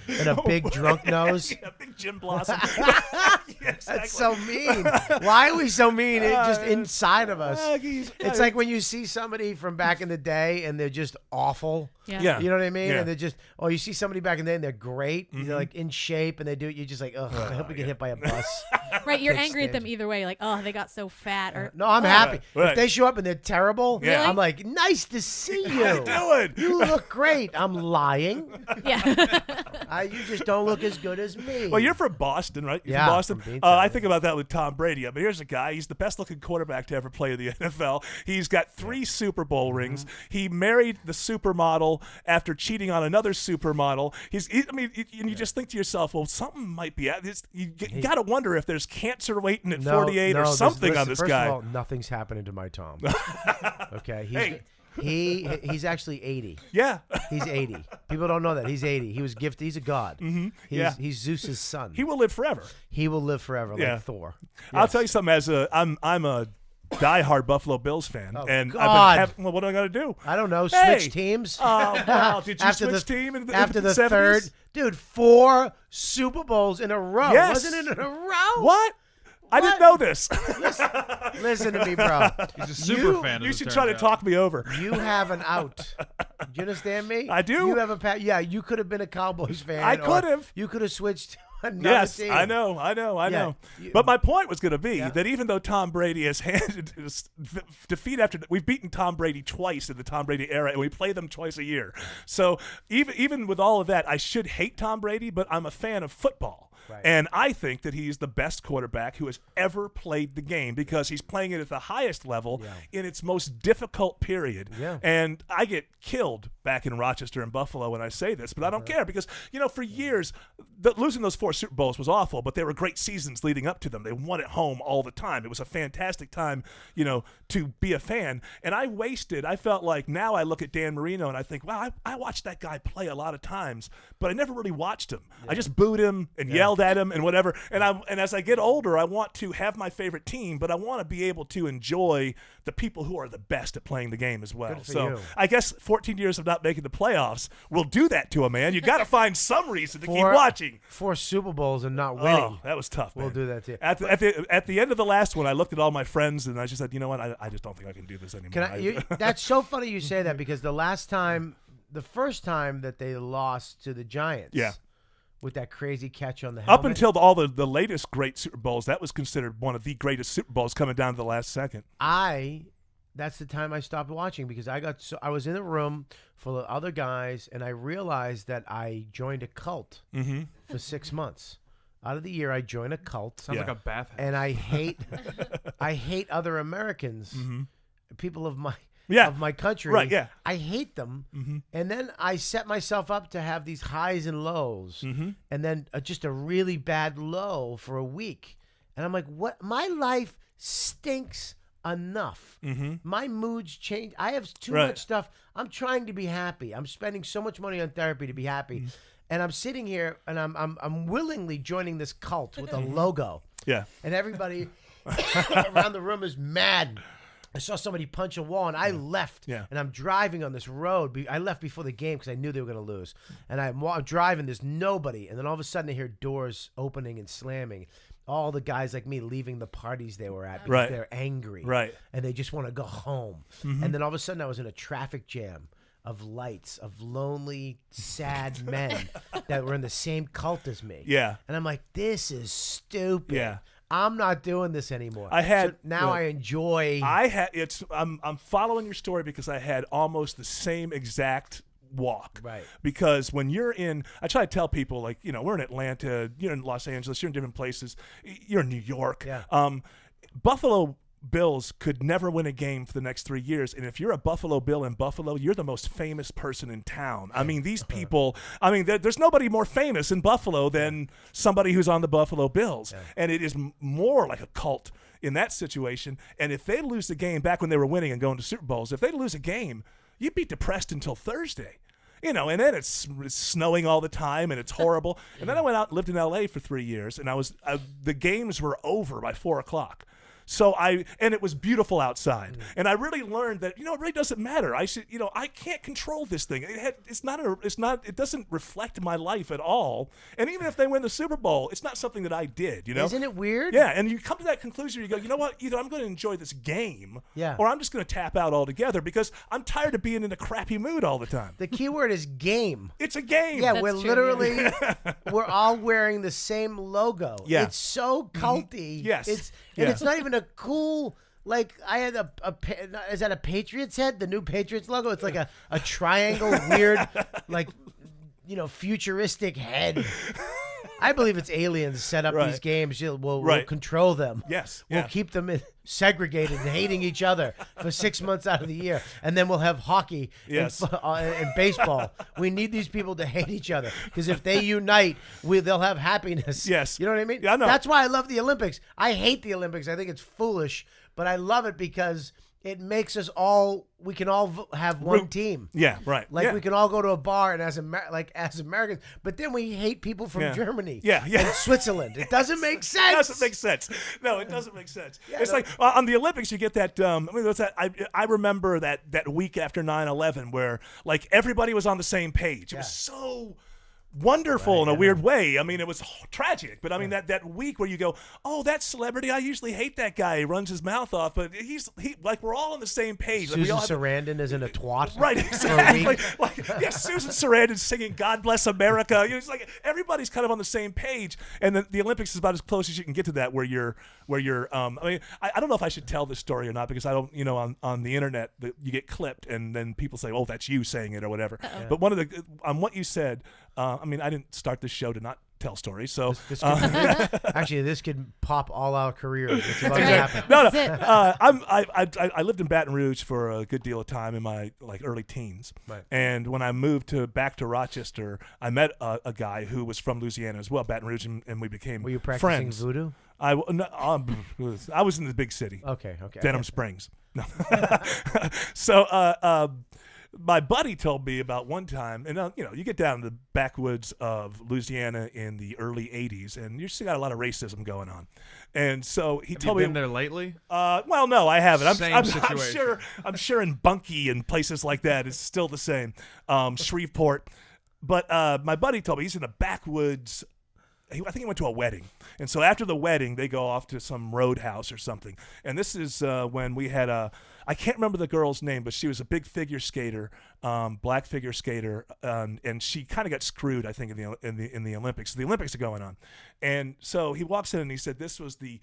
and a big drunk nose. Yeah, big Jim Blossom. Yeah, exactly. That's so mean. Why are we so mean? It's just inside of us. It's like when you see somebody from back in the day and they're just awful. Yeah. You know what I mean? Yeah. And they're just, you see somebody back in the day and they're great. They're like in shape and they do it. You're just like, ugh, I hope we get hit by a bus. Right, you're Big angry at them stage. either way. Like, oh, they got so fat. Or No, I'm happy. Right. If they show up and they're terrible, Yeah. I'm like, nice to see you. How you doing? You look great. I'm lying. yeah. You just don't look as good as me. Well, you're from Boston, right? You're Yeah, from Boston. from Beantown. I think about that with Tom Brady. I mean, here's a guy. He's the best-looking quarterback to ever play in the NFL. He's got 3 Super Bowl rings. He married the supermodel after cheating on another supermodel. You just think to yourself, well, something might be at this. You got to wonder if there's cancer waiting at 48 or something on this first guy. Of all, nothing's happening to my Tom. Okay, Hey. he's actually 80. Yeah. He's 80. People don't know that he's 80. He was gifted. He's a god. Yeah. He's Zeus's son. He will live forever. He will live forever, Yeah. like Thor. I'll Yes. tell you something. I'm a diehard Buffalo Bills fan, and God. well, what am I gonna do? I don't know. Hey. Switch teams. Oh, wow. Did you After switch the- team in After the 70s? third, dude, 4 Super Bowls in a row. Yes. Wasn't it in a row? What? I didn't know this. Listen to me, bro. He's a super You- fan. You as it should turns try to out. talk me over. You have an out. Do you understand me? I do. You have a yeah. You could have been a Cowboys fan. I or could have. You could have switched to another Yes, team. I know. Yeah. But my point was going to be that even though Tom Brady has handed his defeat after we've beaten Tom Brady twice in the Tom Brady era, and we play them twice a year. So even with all of that, I should hate Tom Brady, but I'm a fan of football. Right. And I think that he's the best quarterback who has ever played the game because he's playing it at the highest level in its most difficult period. Yeah. And I get killed back in Rochester and Buffalo when I say this, but I don't care because, for years, losing those 4 Super Bowls was awful, but they were great seasons leading up to them. They won at home all the time. It was a fantastic time, to be a fan. And I felt like now I look at Dan Marino and I think, wow, I watched that guy play a lot of times, but I never really watched him. I just booed him and yelled at him and whatever. And as I get older, I want to have my favorite team, but I want to be able to enjoy the people who are the best at playing the game as well. Good for So you. I guess 14 years of not making the playoffs will do that to a man. You got to find some reason to keep watching. 4 Super Bowls and not winning. Oh, that was tough, man. We'll do that too. At the end of the last one, I looked at all my friends and I just said, you know what? I just don't think I can do this anymore. That's so funny you say that because the first time that they lost to the Giants. Yeah. With that crazy catch on the helmet. Up until all the latest great Super Bowls, that was considered one of the greatest Super Bowls coming down to the last second. That's the time I stopped watching because I was in a room full of other guys and I realized that I joined a cult for 6 months. Out of the year, I joined a cult. Sounds like a bathhouse. And I hate other Americans, people of my country. Right, yeah. I hate them. And then I set myself up to have these highs and lows and then just a really bad low for a week. And I'm like, what? My life stinks enough. My moods change. I have too much stuff. I'm trying to be happy. I'm spending so much money on therapy to be happy. And I'm sitting here and I'm willingly joining this cult with a logo. Yeah. And everybody around the room is mad. I saw somebody punch a wall, and I left. Yeah. And I'm driving on this road. I left before the game because I knew they were going to lose. And I'm driving. There's nobody. And then all of a sudden, I hear doors opening and slamming. All the guys like me leaving the parties they were at because they're angry. Right. And they just want to go home. And then all of a sudden, I was in a traffic jam of lights, of lonely, sad men that were in the same cult as me. Yeah. And I'm like, this is stupid. Yeah. I'm not doing this anymore. I enjoy. I'm following your story because I had almost the same exact walk. Right. Because when I try to tell people, like, we're in Atlanta, you're in Los Angeles, you're in different places, you're in New York. Yeah. Buffalo Bills could never win a game for the next 3 years. And if you're a Buffalo Bill in Buffalo, you're the most famous person in town. I mean, these people, there's nobody more famous in Buffalo than somebody who's on the Buffalo Bills. Yeah. And it is more like a cult in that situation. And if they lose the game back when they were winning and going to Super Bowls, if they lose a game, you'd be depressed until Thursday. you know, and then it's snowing all the time and it's horrible. And then I went out and lived in LA for 3 years, and the games were over by 4 o'clock. So and it was beautiful outside, and I really learned that, you know, it really doesn't matter. I can't control this thing. It doesn't reflect my life at all. And even if they win the Super Bowl, it's not something that I did. You know, isn't it weird? Yeah, and you come to that conclusion. You go, you know what? Either I'm going to enjoy this game, or I'm just going to tap out altogether because I'm tired of being in a crappy mood all the time. The key word is game. It's a game. Yeah, That's we're true, literally we're all wearing the same logo. Yeah. It's so culty. Yes. It's not even a cool, like, I had is that a Patriots head? The new Patriots logo? It's like a triangle, weird, like, you know, futuristic head. I believe it's aliens set up these games. We'll control them. Yes. We'll keep them segregated and hating each other for 6 months out of the year. And then we'll have hockey and baseball. We need these people to hate each other because if they unite, they'll have happiness. Yes. You know what I mean? Yeah, I know. That's why I love the Olympics. I hate the Olympics. I think it's foolish, but I love it because it makes us all, we can all have one team. Yeah, right. Like we can all go to a bar and as Americans, but then we hate people from Germany and Switzerland. It doesn't make sense. It doesn't make sense. No, it doesn't make sense. It's like on the Olympics, you get that. What's that? I remember that week after 9/11 where like everybody was on the same page. It was so wonderful in a weird way. I mean, it was tragic, but I mean that week where you go, oh, that celebrity, I usually hate that guy. He runs his mouth off, but he like we're all on the same page. Susan like Sarandon isn't a twat, right? Exactly. Susan Sarandon singing "God Bless America." You know, it's like everybody's kind of on the same page, and the Olympics is about as close as you can get to that, where you're. I mean, I don't know if I should tell this story or not because I don't, you know, on the internet you get clipped and then people say, oh, that's you saying it or whatever. But one of on what you said. I mean, I didn't start this show to not tell stories, so actually, this could pop all our careers. It's about to happen. No. I lived in Baton Rouge for a good deal of time in my early teens, and when I moved back to Rochester, I met a guy who was from Louisiana as well, Baton Rouge, and we became Were you practicing friends. voodoo? I was in the big city. Okay. Denham Springs. No. So. My buddy told me about one time, and you know, you get down to the backwoods of Louisiana in the early '80s, and you still got a lot of racism going on. And so he told me. Have you been there lately? Well, no, I haven't. I'm sure in Bunkie and places like that, it's still the same. Shreveport, but my buddy told me he's in the backwoods. I think he went to a wedding. And so after the wedding, they go off to some roadhouse or something. And this is when we had I can't remember the girl's name, but she was a big figure skater, black figure skater, and she kind of got screwed, I think, in the Olympics. The Olympics are going on. And so he walks in and he said this was the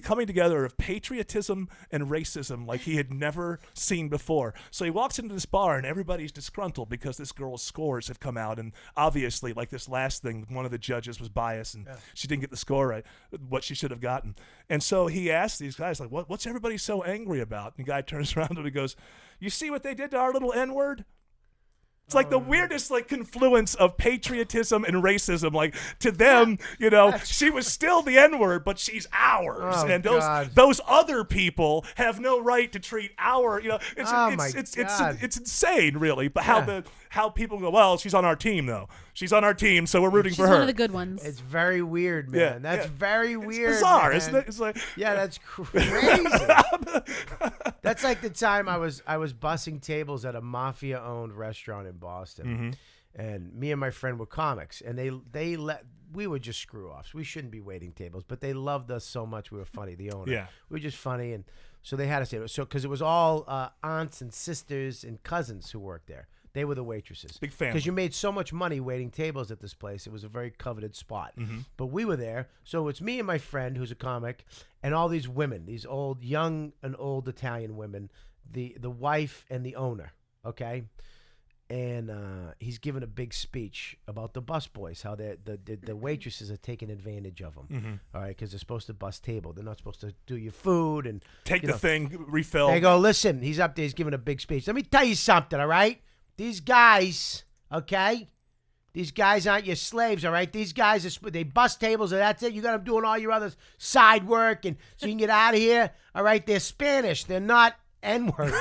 coming together of patriotism and racism like he had never seen before. So he walks into this bar and everybody's disgruntled because this girl's scores have come out, and obviously, like this last thing, one of the judges was biased and she didn't get the score right, what she should have gotten. And so he asked these guys, like, what's everybody so angry about? And the guy turns around and he goes, you see what they did to our little N-word? It's like the weirdest confluence of patriotism and racism. Like to them, you know, she was still the N-word, but she's ours, and those other people have no right to treat our. You know, it's insane, really. But how people go, well, she's on our team though. She's on our team, so we're rooting for her. She's one of the good ones. It's very weird, man. That's very weird. It's bizarre, man. Isn't it? It's like that's crazy. That's like the time I was bussing tables at a mafia-owned restaurant in Boston, and me and my friend were comics, and we were just screw-offs. We shouldn't be waiting tables, but they loved us so much. We were funny. The owner, we were just funny, and so they had us there. So because it was all aunts and sisters and cousins who worked there. They were the waitresses. Big family. Because you made so much money waiting tables at this place. It was a very coveted spot. But we were there. So it's me and my friend who's a comic and all these women, these young and old Italian women, the wife and the owner, okay? And he's giving a big speech about the busboys, how the waitresses are taking advantage of them, all right, because they're supposed to bus table. They're not supposed to do your food and take the thing, refill. They go, listen, he's up there, he's giving a big speech. Let me tell you something, all right? These guys, okay? These guys aren't your slaves, all right? These guys, they bust tables and that's it. You got them doing all your other side work and so you can get out of here, all right? They're Spanish. They're not N-words.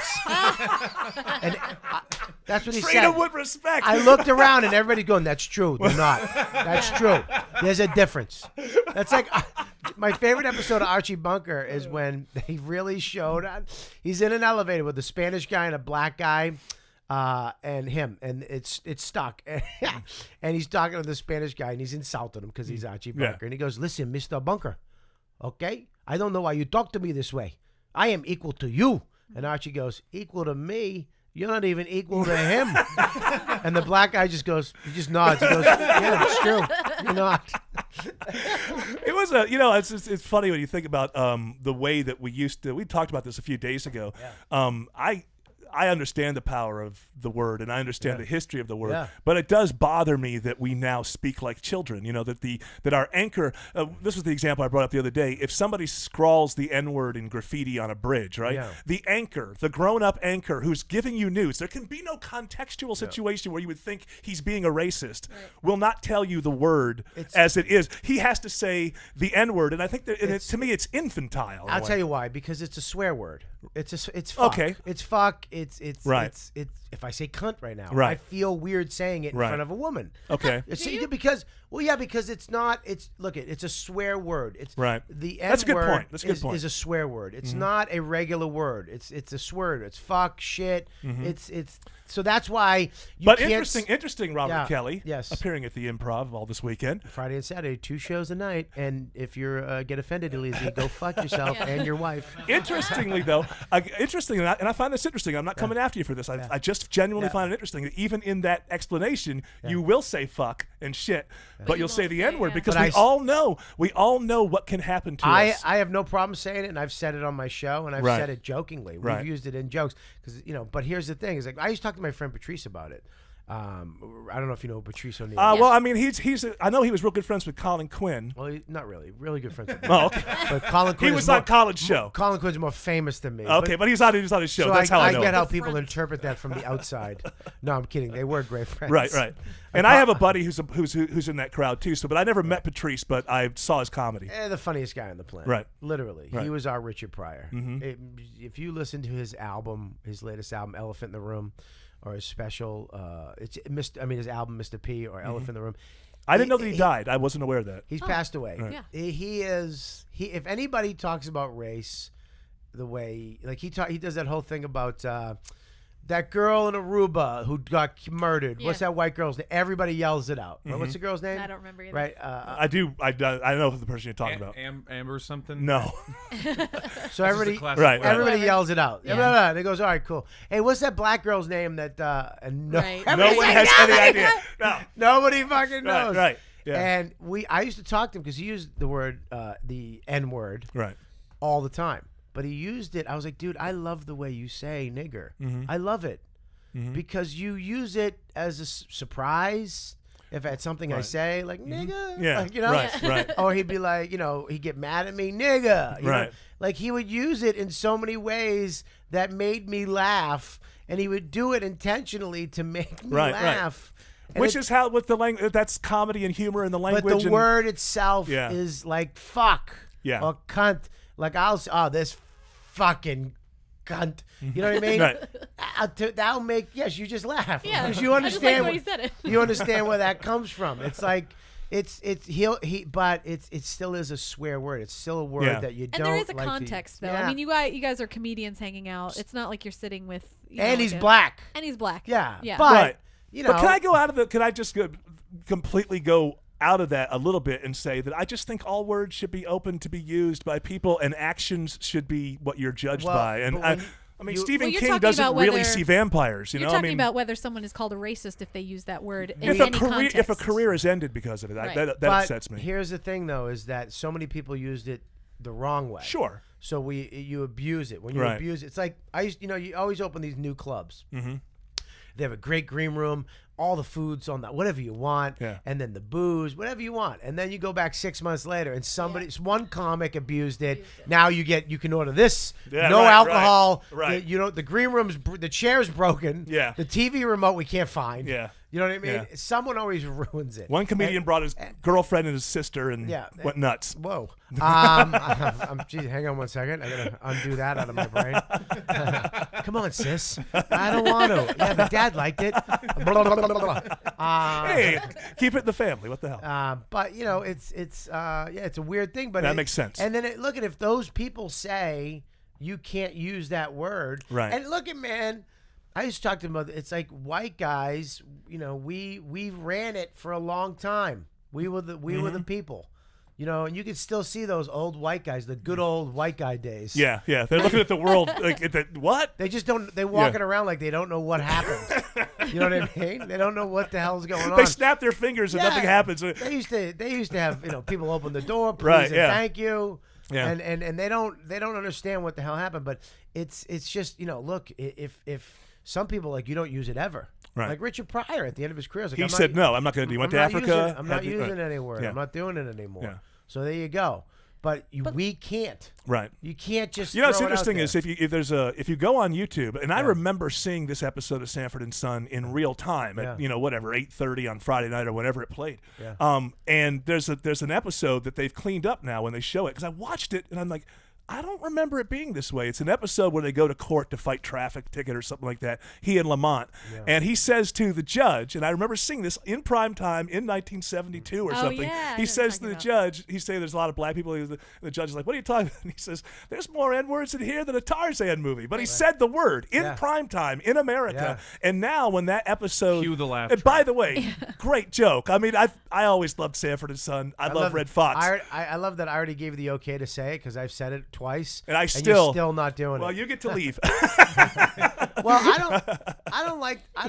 And that's what he Freedom said. with respect. I looked around and everybody's going, that's true. They're not. That's true. There's a difference. That's like my favorite episode of Archie Bunker is when they really showed. He's in an elevator with a Spanish guy and a black guy. And him, and it's stuck, and he's talking to the Spanish guy, and he's insulting him because he's Archie Bunker, and he goes, "Listen, Mr. Bunker, okay, I don't know why you talk to me this way. I am equal to you." And Archie goes, "Equal to me? You're not even equal to him." And the black guy just goes, he just nods. He goes, "Yeah, it's true. You're not." It was it's funny when you think about the way that we talked about this a few days ago. Yeah. I understand the power of the word, and I understand the history of the word, but it does bother me that we now speak like children. That our anchor. This was the example I brought up the other day. If somebody scrawls the N-word in graffiti on a bridge, right? Yeah. The anchor, the grown-up anchor who's giving you news, there can be no contextual situation where you would think he's being a racist. Will not tell you the word as it is. He has to say the N-word, and I think that to me it's infantile. I'll tell you why. Because it's a swear word. It's fuck. Okay. It's fuck. It's right. It's if I say cunt right now, right. I feel weird saying it in front of a woman. Okay. because it's not. It's a swear word. It's right. The N That's a good word point. That's a good point. Is a swear word. It's not a regular word. It's a swear word. It's fuck, shit. It's so that's why you But can't. interesting, Robert Kelly. Yes. Appearing at the Improv all this weekend. Friday and Saturday, 2 shows a night. And if you're get offended, Elise, go fuck yourself and your wife. Interestingly, though, and I find this interesting. I'm not coming after you for this. I just genuinely find it interesting that even in that explanation, you will say fuck and shit, but you'll say the N-word because we all know what can happen to us. I have no problem saying it, and I've said it on my show, and I've said it jokingly. We've used it in jokes because But here's the thing: is like I used to talk to my friend Patrice about it. I don't know if you know Patrice O'Neill. Well, I mean, I know he was real good friends with Colin Quinn. Well, not really. Really good friends with me. Oh, okay. But Colin Quinn he was on Colin's show. Colin Quinn's more famous than me. Okay, but he's on his show. So That's how I know. I get how people interpret that from the outside. No, I'm kidding. They were great friends. Right. And I have a buddy who's in that crowd too. But I never met Patrice, but I saw his comedy. The funniest guy on the planet. Right. Literally. Right. He was our Richard Pryor. Mm-hmm. If you listen to his latest album, Elephant in the Room, or his special, his album Mr. P or Elephant in the Room. I didn't know that he died. I wasn't aware of that. He's passed away. Right. Yeah. He if anybody talks about race, the way he does that whole thing about that girl in Aruba who got murdered. Yeah. What's that white girl's name? Everybody yells it out. What's the girl's name? I don't remember either. Right. I do. I know the person you're talking about. Amber something. No. So everybody Right. yells it out. Yeah. And it goes, all right, cool. Hey, what's that black girl's name that Right. No one has any idea. No. Nobody fucking knows. Right. Yeah. And I used to talk to him because he used the word, the N word, Right. all the time. But he used it. I was like, dude, I love the way you say nigger. I love it because you use it as a surprise. If it's something I say, like nigga, Yeah. Right. Or he'd be like, he'd get mad at me, nigga. You know? Right. Like he would use it in so many ways that made me laugh, and he would do it intentionally to make me laugh. And Which is how with the language, that's comedy and humor in the language. But the word itself is like fuck or cunt. Like this fucking cunt. You know what I mean? Right. That'll make you just laugh. Yeah, because you understand. I just like the way he said it. You understand where that comes from. It's like but it still is a swear word. It's still a word that you don't. And there is a like context, though. Yeah. I mean, you guys are comedians hanging out. It's not like you're sitting with. And he's black. And he's black. Yeah. Yeah. But But can I go out of the? Can I just completely go out of that a little bit and say that I just think all words should be open to be used by people, and actions should be what you're judged by. And I mean, Stephen King doesn't really see vampires. You're talking about whether someone is called a racist if they use that word in any context. If a career is ended because of it, that upsets me. Here's the thing, though, is that so many people used it the wrong way. Sure. So you abuse it. When you abuse it, it's like you always open these new clubs. Mm-hmm. They have a great green room. all the foods on that, whatever you want, Yeah. and then the booze, whatever you want, and then you go back 6 months later, and one comic abused it. Now you can order this, no alcohol. Right. The green room's the chair's broken. Yeah. The TV remote we can't find. Yeah. You know what I mean? Yeah. Someone always ruins it. One comedian brought his girlfriend and his sister and went nuts. Whoa. Geez, hang on 1 second. I gotta undo that out of my brain. Come on, sis. I don't want to. Yeah, but Dad liked it. Hey, keep it in the family. What the hell? But it's a weird thing. But that makes sense. And then look at if those people say you can't use that word. Right. And look at man. I used to talk to them about it's like white guys. We ran it for a long time. We were the people. And you can still see those old white guys, the good old white guy days. Yeah. They're looking at the world like what? They just don't. They walking around like they don't know what happened. You know what I mean? They don't know what the hell's going on. They snap their fingers and nothing happens. They used to have people open the door, please Right, and yeah. thank you. Yeah. And they don't understand what the hell happened. But it's just look, if some people you don't use it ever. Right. Like Richard Pryor at the end of his career, He said no. I'm not going to do. He went to Africa. I'm not using it anywhere. Yeah. I'm not doing it anymore. Yeah. So there you go. But we can't. Right. You can't just. What's throw it out interesting there. is if you go on YouTube, and I remember seeing this episode of Sanford and Son in real time at 8:30 on Friday night or whenever it played. Yeah. And there's an episode that they've cleaned up now when they show it because I watched it and I'm like, I don't remember it being this way. It's an episode where they go to court to fight traffic ticket or something like that. He and Lamont. Yeah. And he says to the judge, and I remember seeing this in prime time in 1972 or something. Yeah, he says to the judge, he's saying there's a lot of black people. And the judge is like, what are you talking about? And he says, there's more N-words in here than a Tarzan movie. But he said the word in prime time in America. Yeah. And now when that episode. Cue the laugh And by the way, great joke. I mean, I always loved Sanford and Son. I love Red Fox. I love that I already gave you the okay to say it because I've said it twice. And you're still not doing well, it. you get to leave. Well, I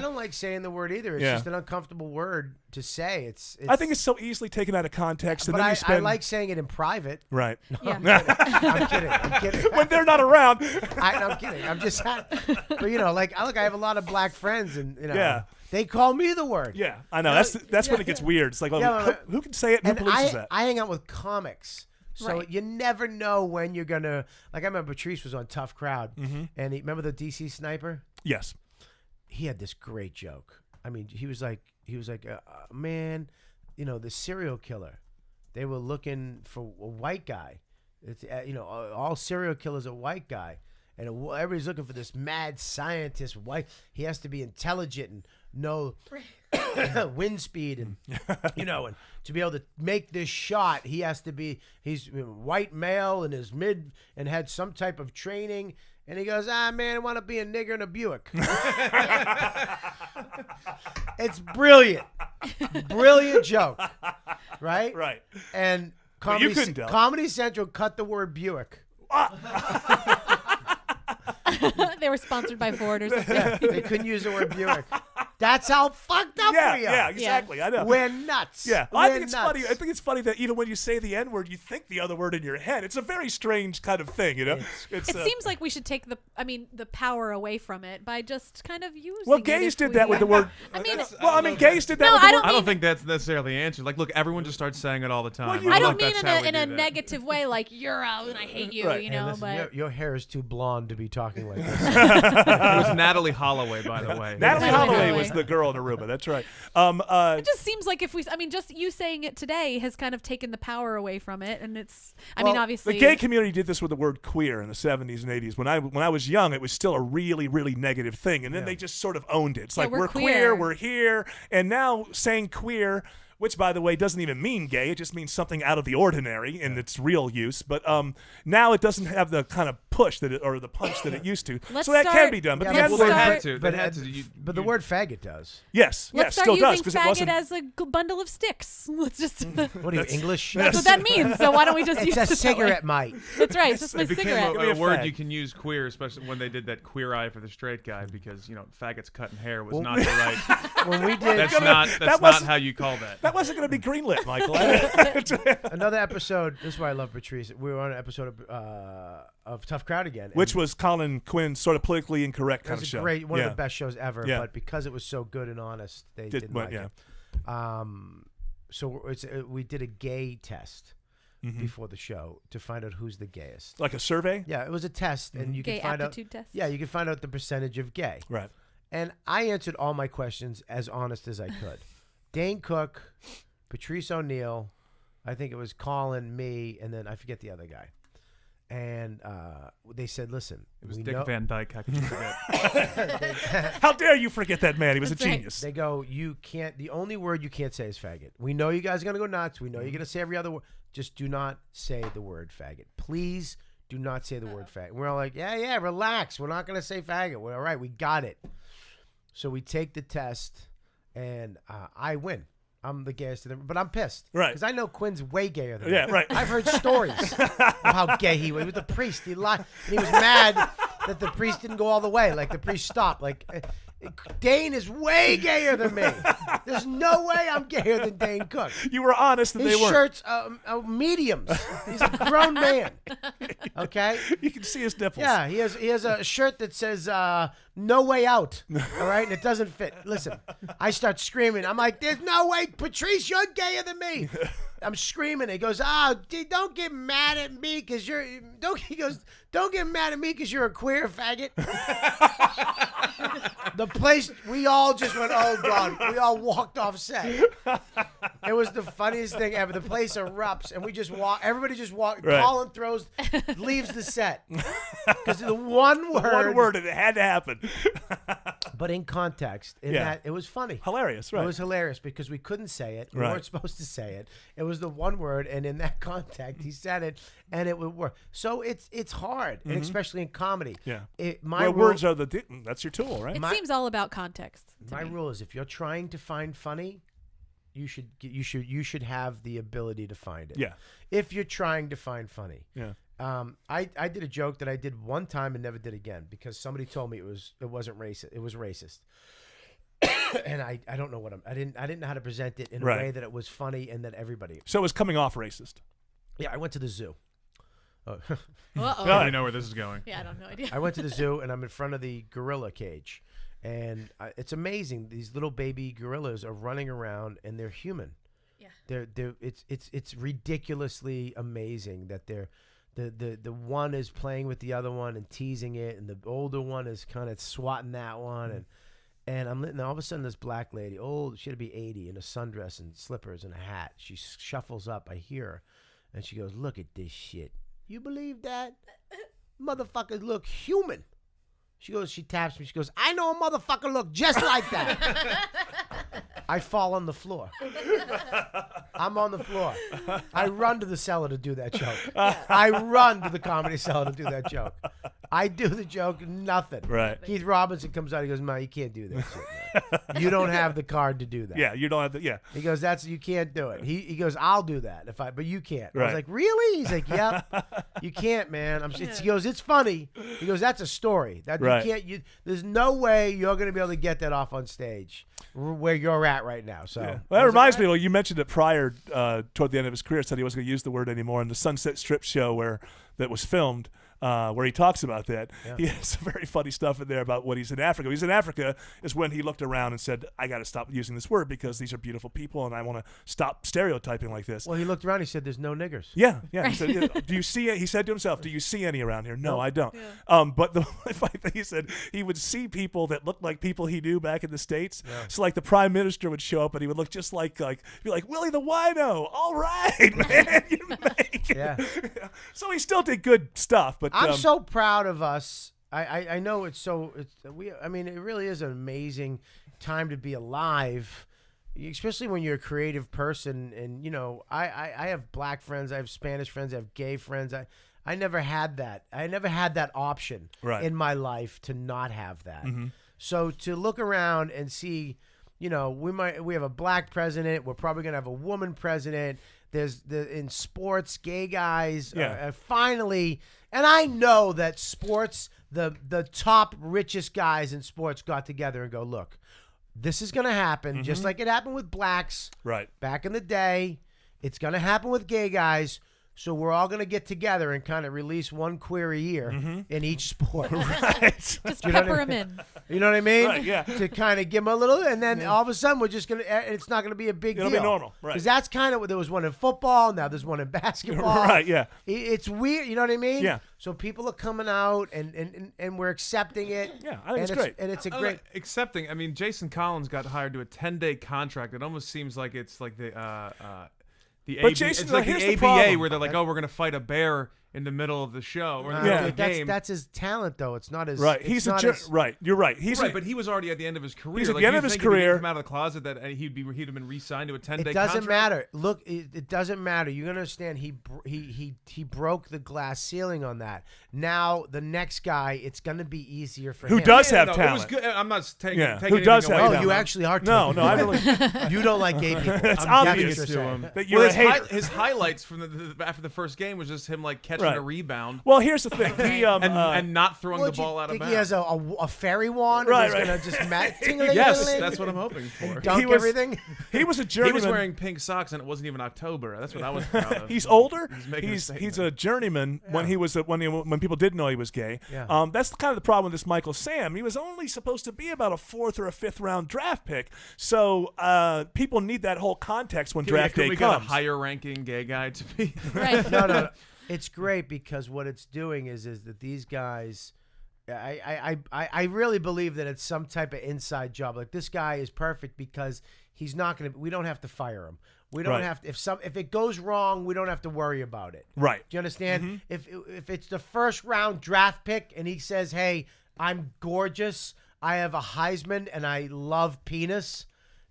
don't like saying the word either. It's just an uncomfortable word to say. It's I think it's so easily taken out of context. And but then I like saying it in private. Right. Yeah. I'm kidding. When they're not around. I'm kidding. I'm just, but I have a lot of black friends, and Yeah. they call me the word. Yeah, I know. That's when it gets weird. It's like, who can say it? And who And polices that? I hang out with comics. So Right. you never know when you're gonna. Like I remember Patrice was on Tough Crowd, and remember the DC Sniper. Yes. He had this great joke. I mean, he was like, man, the serial killer. They were looking for a white guy. It's all serial killers are white guy, and everybody's looking for this mad scientist. White. He has to be intelligent and know wind speed, and and to be able to make this shot, he's white male and is mid and had some type of training. And he goes, man, I want to be a nigger in a Buick. It's brilliant. Brilliant joke. Right? Right. And But you couldn't tell. Comedy Central cut the word Buick. They were sponsored by Ford or something. Yeah, they couldn't use the word Buick. That's how fucked up Yeah, we are. yeah, exactly. I know. We're nuts. Yeah, We're I think it's nuts. funny. I think it's funny that even when you say the N-word, you think the other word in your head. It's a very strange kind of thing, It's It seems like we should take the power away from it by just kind of using well, it. gays if did we- that with the word. Gays did that No, with the I word. don't I don't think that's necessarily the answer. Like, look, everyone just starts saying it all the time. you- I Look, don't mean that's in how we a do that. negative way, like you're out and I hate you, Right. you Hey, know. listen, But your hair is too blonde to be talking like this. It was Natalie Holloway, by the way. Natalie Natalie Holloway Holloway. was the girl in Aruba. That's right. it just seems like just you saying it today has kind of taken the power away from it, and it's. I mean, Well, obviously, The gay community did this with the word queer in the 70s and 80s. When I was young, it was still a really, really negative thing. And then they just sort of owned it. It's Yeah, like, we're we're queer. queer, we're here. And now saying queer, which, by the way, doesn't even mean gay. It just means something out of the ordinary in its real use. But now it doesn't have the kind of push or the punch that it used to. Let's so that can start- be done. But Yeah, the let's N-word, They start- had to. But, They had to. but the word faggot does. yes, let's start still using does because it faggot wasn't. as a bundle of sticks. Let's just. What are you, English? That's what that means. So why don't we just use It's a it that way? cigarette mite. That's right. It's just my It became cigarette. me a a word fag. you can use queer, especially when they did that queer eye for the straight guy, because faggots cutting hair was not the right. when we did That's not how you call that. That wasn't going to be greenlit, Michael. Another episode. This is why I love Patrice. We were on an episode of Tough Crowd again, which was Colin Quinn's sort of politically incorrect kind of show. Great, one of the best shows ever. Yeah. But because it was so good and honest, they didn't like it. So we did a gay test. Before the show to find out who's the gayest. Like a survey? Yeah, it was a test, and you can find out. Test? Yeah, you can find out the percentage of gay. Right. And I answered all my questions as honest as I could. Dane Cook, Patrice O'Neill, I think it was Colin, me, and then I forget the other guy. And they said, "Listen, it was Dick Van Dyke. How could you forget? How dare you forget that man? He was a genius." They go, "You can't. The only word you can't say is faggot. We know you guys are gonna go nuts. We know you're gonna say every other word. Just do not say the word faggot. Please do not say the word faggot." We're all like, yeah, relax. We're not gonna say faggot. We're all right. We got it. So we take the test, and I win. I'm the gayest of them, but I'm pissed. Right. Because I know Quinn's way gayer than me. Yeah, right. I've heard stories of how gay he was. He was the priest. He lied. And he was mad that the priest didn't go all the way. Like, the priest stopped. Like, Dane is way gayer than me. There's no way I'm gayer than Dane Cook. You were honest and His they weren't. shirt's mediums. He's a grown man. Okay? You can see his nipples. Yeah, he has a shirt that says "No Way Out." All right, and it doesn't fit. Listen, I start screaming. I'm like, "There's no way, Patrice, you're gayer than me." I'm screaming. He goes, don't get mad at me because you're don't get mad at me because you're a queer faggot. The place, we all just went, "Oh God!" We all walked off set. It was the funniest thing ever. The place erupts, and we just walk. Everybody just walk. Right. Colin leaves the set because the one word. One word, and it had to happen. But in context, that it was funny. Hilarious, right? It was hilarious because we couldn't say it. We Right. weren't supposed to say it. It was the one word, and in that context, he said it, and it would work. So it's hard, and especially in comedy. Yeah. Words are that's your tool, right? It seems all about context. My rule is if you're trying to find funny, you should have the ability to find it. Yeah. If you're trying to find funny. Yeah. I did a joke that I did one time and never did again because somebody told me it wasn't racist. It was racist. And I don't know what I didn't know how to present it in a way that it was funny and that everybody. So it was coming off racist. Yeah, I went to the zoo. I know where this is going. Yeah, I don't know idea. I went to the zoo and I'm in front of the gorilla cage, and it's amazing. These little baby gorillas are running around and they're human. Yeah. It's ridiculously amazing that the one is playing with the other one and teasing it, and the older one is kind of swatting that one, and all of a sudden this black lady, old, she'd be 80, in a sundress and slippers and a hat. She shuffles up. I hear her, and she goes, "Look at this shit. You believe that? Motherfuckers look human." She taps me. She goes, "I know a motherfucker look just like that." I fall on the floor. I'm on the floor. I run to the cellar to do that joke. I run to the Comedy Cellar to do that joke. I do the joke, nothing. Right. Keith Robinson comes out. He goes, "Man, you can't do that shit, man. You don't have the card to do that." Yeah, you don't have the, yeah. He goes, you can't do it. He goes, "I'll do that but you can't." I Right. was like, "Really?" He's like, "Yep, you can't, man." He goes, "It's funny." He goes, "That's a story. That Right. you can't. There's no way you're going to be able to get that off on stage where you're at right now." So Well, that reminds me. Well, you mentioned it prior, toward the end of his career, said he wasn't going to use the word anymore. In the Sunset Strip show that was filmed, where he talks about that, he has some very funny stuff in there about when he's in Africa. When he's in Africa is when he looked around and said, "I got to stop using this word because these are beautiful people, and I want to stop stereotyping like this." Well, he looked around. He said, "There's no niggers." Yeah. He said, "Do you see it?" He said to himself, "Do you see any around here?" "No, I don't." Yeah. But the funny thing, he said he would see people that looked like people he knew back in the States. Yeah. So like the Prime Minister would show up and he would look just be like Willie the Wino. "All right, man, you make it." Yeah. So he still did good stuff, but I'm so proud of us. I know it really is an amazing time to be alive, especially when you're a creative person. And I have black friends, I have Spanish friends, I have gay friends. I never had that. I never had that option in my life to not have that. Mm-hmm. So to look around and see, we have a black president. We're probably gonna have a woman president. There's in sports, gay guys finally. And I know that sports, the top richest guys in sports got together and go, "Look, this is going to happen, just like it happened with blacks back in the day. It's going to happen with gay guys. So we're all going to get together and kind of release one queer a year in each sport. Right. Just pepper them in. You know what I mean? Right, yeah. To kind of give them a little, and then all of a sudden we're just going to, it's not going to be a big deal. It'll be normal, right. Because that's kind of, there was one in football, now there's one in basketball. Right, yeah. It's weird, you know what I mean? Yeah. So people are coming out, and we're accepting it. Yeah, I think it's great. And it's a great... Accepting, I mean, Jason Collins got hired to a 10-day contract. It almost seems like it's like the Jason, it's like here's the the ABA problem. where they're like, oh, we're going to fight a bear in the middle of the show or in the middle of the game. That's his talent, though. It's not his... Right. He's right. You're right. But he was already at the end of his career. He's at the end of his career. If he come out of the closet, that he'd have been re-signed to a 10-day contract. It doesn't matter. Look, it doesn't matter. You understand? He broke the glass ceiling on that. Now the next guy, it's going to be easier for him. Who does have talent? It was good. I'm not taking Who does anything have away. talent? You actually are. No, I really. You don't like gay people. It's I'm obvious guessing to him saying. that you're a hater. His highlights from after the first game was just him like catching a rebound. Well, here's the thing. He and not throwing the Do you ball out of think bounds. he has a fairy wand? Right, He's right. going to just Yes, that's what I'm hoping for. dunk everything. He was a He journeyman. was wearing pink socks and it wasn't even October. That's what I was proud of. He's older. He's He's a journeyman when he was when people didn't know he was gay. Yeah. That's kind of the problem with this Michael Sam. He was only supposed to be about a 4th or a 5th round draft pick. So people need that whole context when draft day we comes. got a higher ranking gay guy to be. Right. No. It's great because what it's doing is that these guys, I really believe that it's some type of inside job. Like this guy is perfect because he's not going to. We don't have to fire him. We don't have to. If it goes wrong, we don't have to worry about it. Right. Do you understand? If it's the first round draft pick and he says, "Hey, I'm gorgeous. I have a Heisman and I love penis."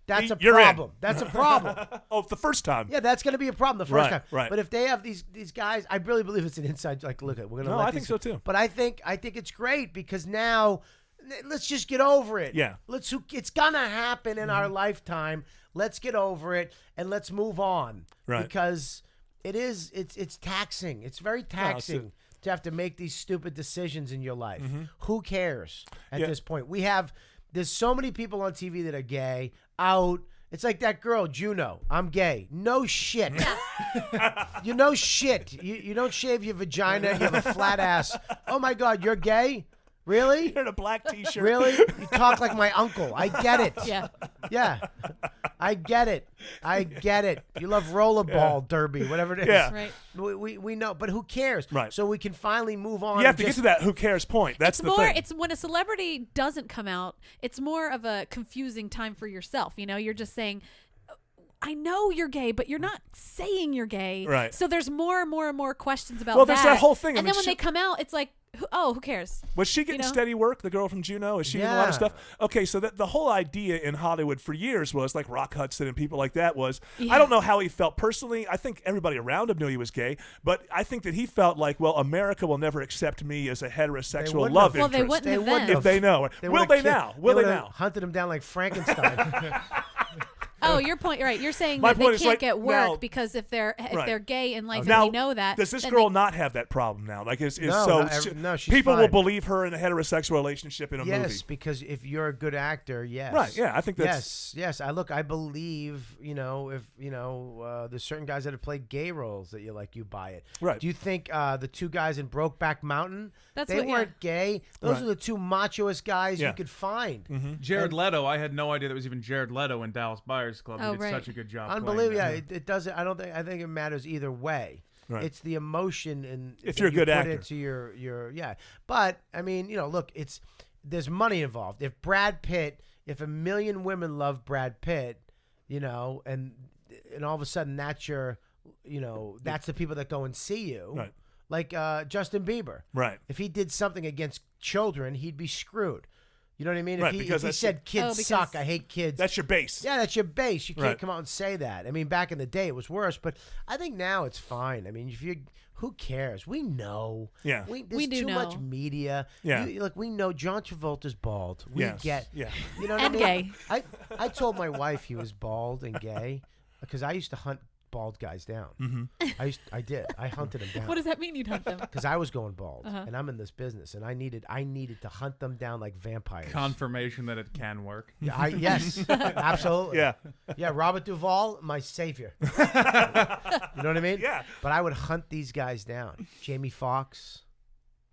That's a problem. That's a problem. Oh, the first time. Yeah, that's going to be a problem the first time. Right. But if they have these guys, I really believe it's an inside. Like, look at we're going to. No, I think so too. But I think it's great because now, let's just get over it. Yeah. It's gonna happen in our lifetime. Let's get over it and let's move on. Right. Because it's taxing. It's very taxing to have to make these stupid decisions in your life. Who cares at this point? There's so many people on TV that are gay, out. It's like that girl, Juno. I'm gay. No shit. You know shit. You don't shave your vagina. You have a flat ass. Oh, my God, you're gay? Really? You're in a black T-shirt. Really? You talk like my uncle. I get it. Yeah. Yeah. I get it. You love rollerball derby, whatever it is. Yeah. Right. We know, but who cares? Right. So we can finally move on. You have to get to that who cares point. That's It's the more. thing. It's when a celebrity doesn't come out. It's more of a confusing time for yourself. You know, you're just saying, I know you're gay, but you're not saying you're gay. Right. So there's more and more and more questions about Well, that. there's that whole thing. I And mean, then when they come out, it's like, who cares? Was she getting You know? steady work, the girl from Juno? Is she doing a lot of Yeah. stuff? Okay, so the whole idea in Hollywood for years was, like Rock Hudson and people like that was, Yeah. I don't know how he felt personally. I think everybody around him knew he was gay, but I think that he felt like, well, America will never accept me as a heterosexual wouldn't love have. Well, they interest. wouldn't They have wouldn't then. If they know. Will would've they killed- now? Will they would've now? Hunted him down like Frankenstein. Oh, your point. Right. You're saying My that they point is, can't like, get work now- because if they're Right. gay in life Now, and they know that. does this then girl they- not have that problem now? Like, is No, so no, she's people will fine. believe her in a heterosexual relationship in a Yes, movie. because if you're a good actor, yes. Right, yeah, I think that's- yes. I believe, there's certain guys that have played gay roles that you buy it. Right. Do you think the two guys in Brokeback Mountain, That's they what- weren't gay? Those Right. are the two machoest guys Yeah. you could find. Jared Leto. I had no idea that was even Jared Leto in Dallas Buyers Club. Oh, He did right. such a good job. playing Unbelievable. that. Yeah, it doesn't. I think it matters either way. Right. It's the emotion and If that you're a you good put actor. into your yeah. But I mean, look, there's money involved. If a million women love Brad Pitt, and all of a sudden that's that's the people that go and see you. Right. Like Justin Bieber. Right. If he did something against children, he'd be screwed. You know what I mean? Right, if because he that's- said kids because- suck, I hate kids. That's your base. Yeah, that's your base. You can't Right. come out and say that. I mean, back in the day, it was worse, but I think now it's fine. I mean, who cares? We know. Yeah. There's We do too much know. media. Yeah. Look, we know John Travolta's bald. We Yes. get. Yeah. You know what And I mean? gay. I told my wife he was bald and gay because I used to hunt bald guys down. I did. I hunted them down. What does that mean? You'd hunt them? Because I was going bald, and I'm in this business, and I needed to hunt them down like vampires. Confirmation that it can work. Yeah, yes, absolutely. Yeah. Robert Duvall, my savior. You know what I mean? Yeah. But I would hunt these guys down. Jamie Foxx,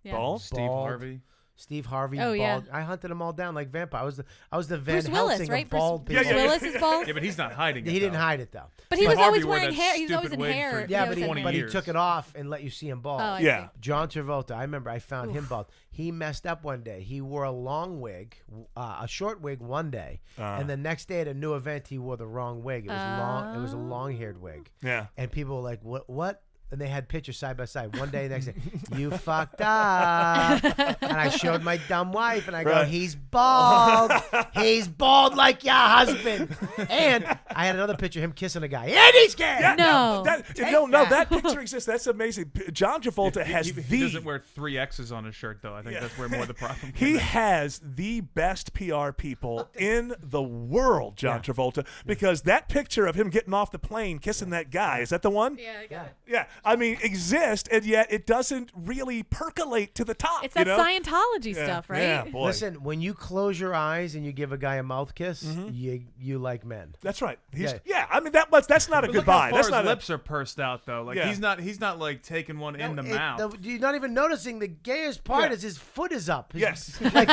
Yeah. Bald? Steve Harvey. Steve Harvey, Oh, bald. yeah. I hunted them all down like vampires. I was the Van Bruce Willis, Helsing right? of bald Bruce people. Willis is bald. Yeah, but he's not hiding it. He didn't though. hide it though. But he was Harvey always wore wearing that hair. He was always stupid in wig hair. for- Yeah, he but was in 20 hair. he years. took it off and let you see him bald. Oh, I Yeah. see. John Travolta, I remember I found him bald. He messed up one day. He wore a long wig, a short wig one day, and the next day at a new event he wore the wrong wig. It was long. It was a long-haired wig. Yeah. And people were like, "What?" And they had pictures side by side. One day, the next day, you fucked up. And I showed my dumb wife, and I go, he's bald. He's bald like your husband. And I had another picture of him kissing a guy. And he's gay. Yeah, No. That picture exists. That's amazing. John Travolta has He doesn't wear 3 X's on his shirt, though. I think that's where more of the problem He came in. has the best PR people in the world, John Travolta, because that picture of him getting off the plane kissing that guy, is that the one? Yeah, I got it. Yeah, I mean, exists, and yet it doesn't really percolate to the top. It's that you know? Scientology stuff, right? Yeah, boy. Listen, when you close your eyes and you give a guy a mouth kiss, you like men. That's right. He's, Yeah. I mean, that's not a But goodbye. Look how That's far not his a, lips are pursed out, though. Like Yeah. he's not like taking one in the mouth. You're not even noticing the gayest part Yeah. is his foot is up. Yes. like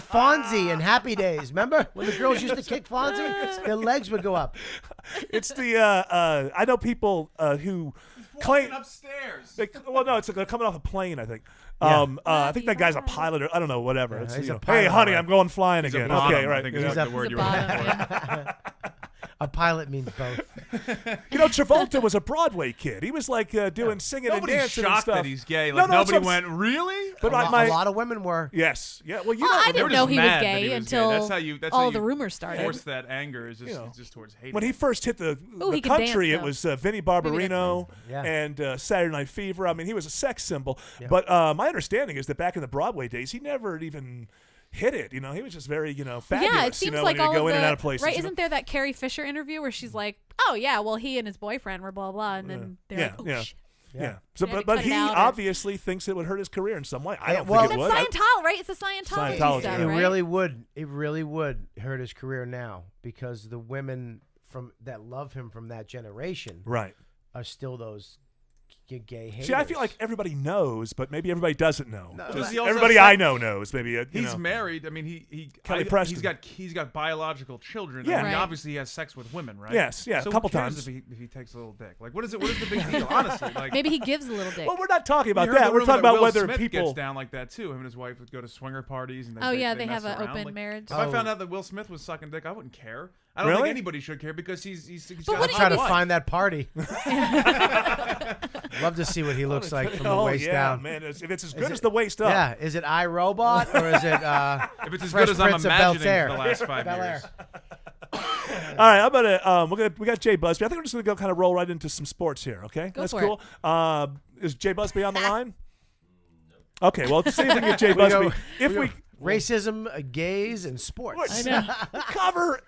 Fonzie in Happy Days. Remember when the girls used to kick Fonzie? Their legs would go up. It's the I know people who claim upstairs. well, no, it's coming off a plane, I think. Yeah. I think that guy's a pilot, or I don't know, whatever. It's, he's you a know, pilot, hey, honey, right. I'm going flying He's again. a bottom, Okay, right. I think you is know. the He's word a you were bottom, looking for. yeah. A pilot means both. You know, Travolta was a Broadway kid. He was like doing singing Nobody's and dancing and shocked stuff. that he's gay. No, Like no, that's nobody what I'm went, really? But A lot of women were. yes, yeah. Well, you Well, know, I they were didn't know just he was mad that gay he was until That's how you all the rumors started. Force that anger is just, You know. it's just towards hate. when he first hit the he could dance, country, it though. was Vinnie Barbarino Yeah. and Saturday Night Fever. I mean, he was a sex symbol. Yeah. But my understanding is that back in the Broadway days, he never even hit it. You know, he was just very, fabulous. Yeah, it seems you know, like when all you go of in the and out of places. right. you know? Isn't there that Carrie Fisher interview where she's like, "Oh yeah, well he and his boyfriend were blah blah," and then they're like, "Oh yeah. shit." Yeah. So, They had to but cut he it out or- obviously thinks it would hurt his career in some way. I don't well, think it That's would. Scientology, right? It's the Scientology, Scientology, stuff, yeah. It right? really would. It really would hurt his career now because the women that love him from that generation Right. are still those gay haters. See, I feel like everybody knows, but maybe everybody doesn't know. No, Just he also everybody said- I know knows. Maybe you He's know. married. I mean, he Kelly Preston. He's got biological children. Yeah. I mean, Right. obviously he has sex with women, right? Yes, yeah, So a couple who cares times. if he takes a little dick. Like, what is it? What is the big deal? Honestly, like Maybe he gives a little dick. Well, we're not talking about you heard that. the We're rumor talking that about Will whether Smith people. gets down like that too. Him and his wife would go to swinger parties and Oh, yeah, they mess have an around. open Like, marriage. If I Oh. found out that Will Smith was sucking dick, I wouldn't care. I don't Really? think anybody should care because he's But got wouldn't a try to wife. find that party. Love to see what he looks like from the oh waist yeah, down. man! If it's as good it- as the waist up, Yeah, is it iRobot or is it If it's as Fresh good as I'm Prince of imagining Bel-Air? for the last 5 Bel-Air. years. All right, I'm gonna we got Jay Busby. I think we're just gonna go kind of roll right into some sports here. Okay, Go that's for cool. Is Jay Busby on the line? Okay, well, let's see if we can get Jay We go- Busby. If we racism, gays, and sports? I know. cover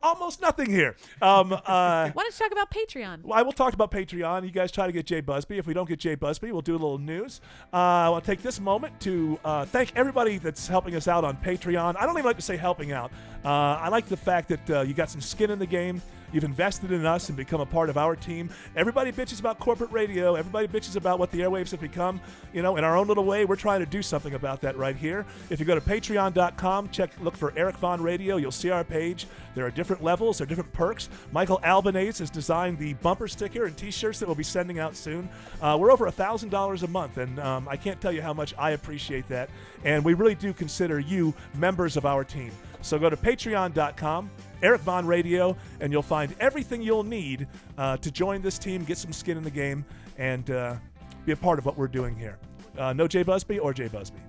almost nothing here. Why don't you talk about Patreon? Well, I will talk about Patreon. You guys try to get Jay Busby. If we don't get Jay Busby, we'll do a little news. I want to take this moment to thank everybody that's helping us out on Patreon. I don't even like to say helping out. I like the fact that you got some skin in the game. You've invested in us and become a part of our team. Everybody bitches about corporate radio. Everybody bitches about what the airwaves have become. You know, in our own little way, we're trying to do something about that right here. If you go to patreon.com, look for Eric Von Radio. You'll see our page. There are different levels. There are different perks. Michael Albanese has designed the bumper sticker and T-shirts that we'll be sending out soon. We're over $1,000 a month, and I can't tell you how much I appreciate that. And we really do consider you members of our team. So go to patreon.com, Eric Von Radio, and you'll find everything you'll need to join this team, get some skin in the game, and be a part of what we're doing here. No Jay Busby or Jay Busby?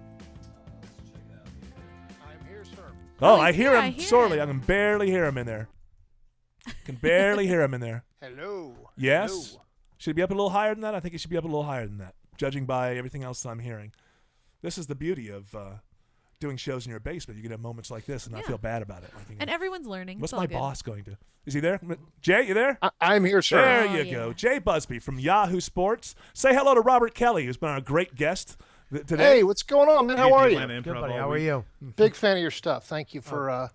I'm here, sir. Oh, he's I hear here, him I hear sorely. him. I can barely hear him in there. Can barely hear him in there. Hello. Yes? Hello. Should he be up a little higher than that? I think he should be up a little higher than that, judging by everything else I'm hearing. This is the beauty of doing shows in your basement, you can have moments like this and not feel bad about it. And everyone's learning. What's It's all my good. boss going to? Is he there? Jay, you there? I'm here, sir. There you go. Jay Busby from Yahoo Sports. Say hello to Robert Kelly, who's been our great guest today. Hey, what's going on, man? How are you? Good, buddy. How are you? Big fan of your stuff. Thank you for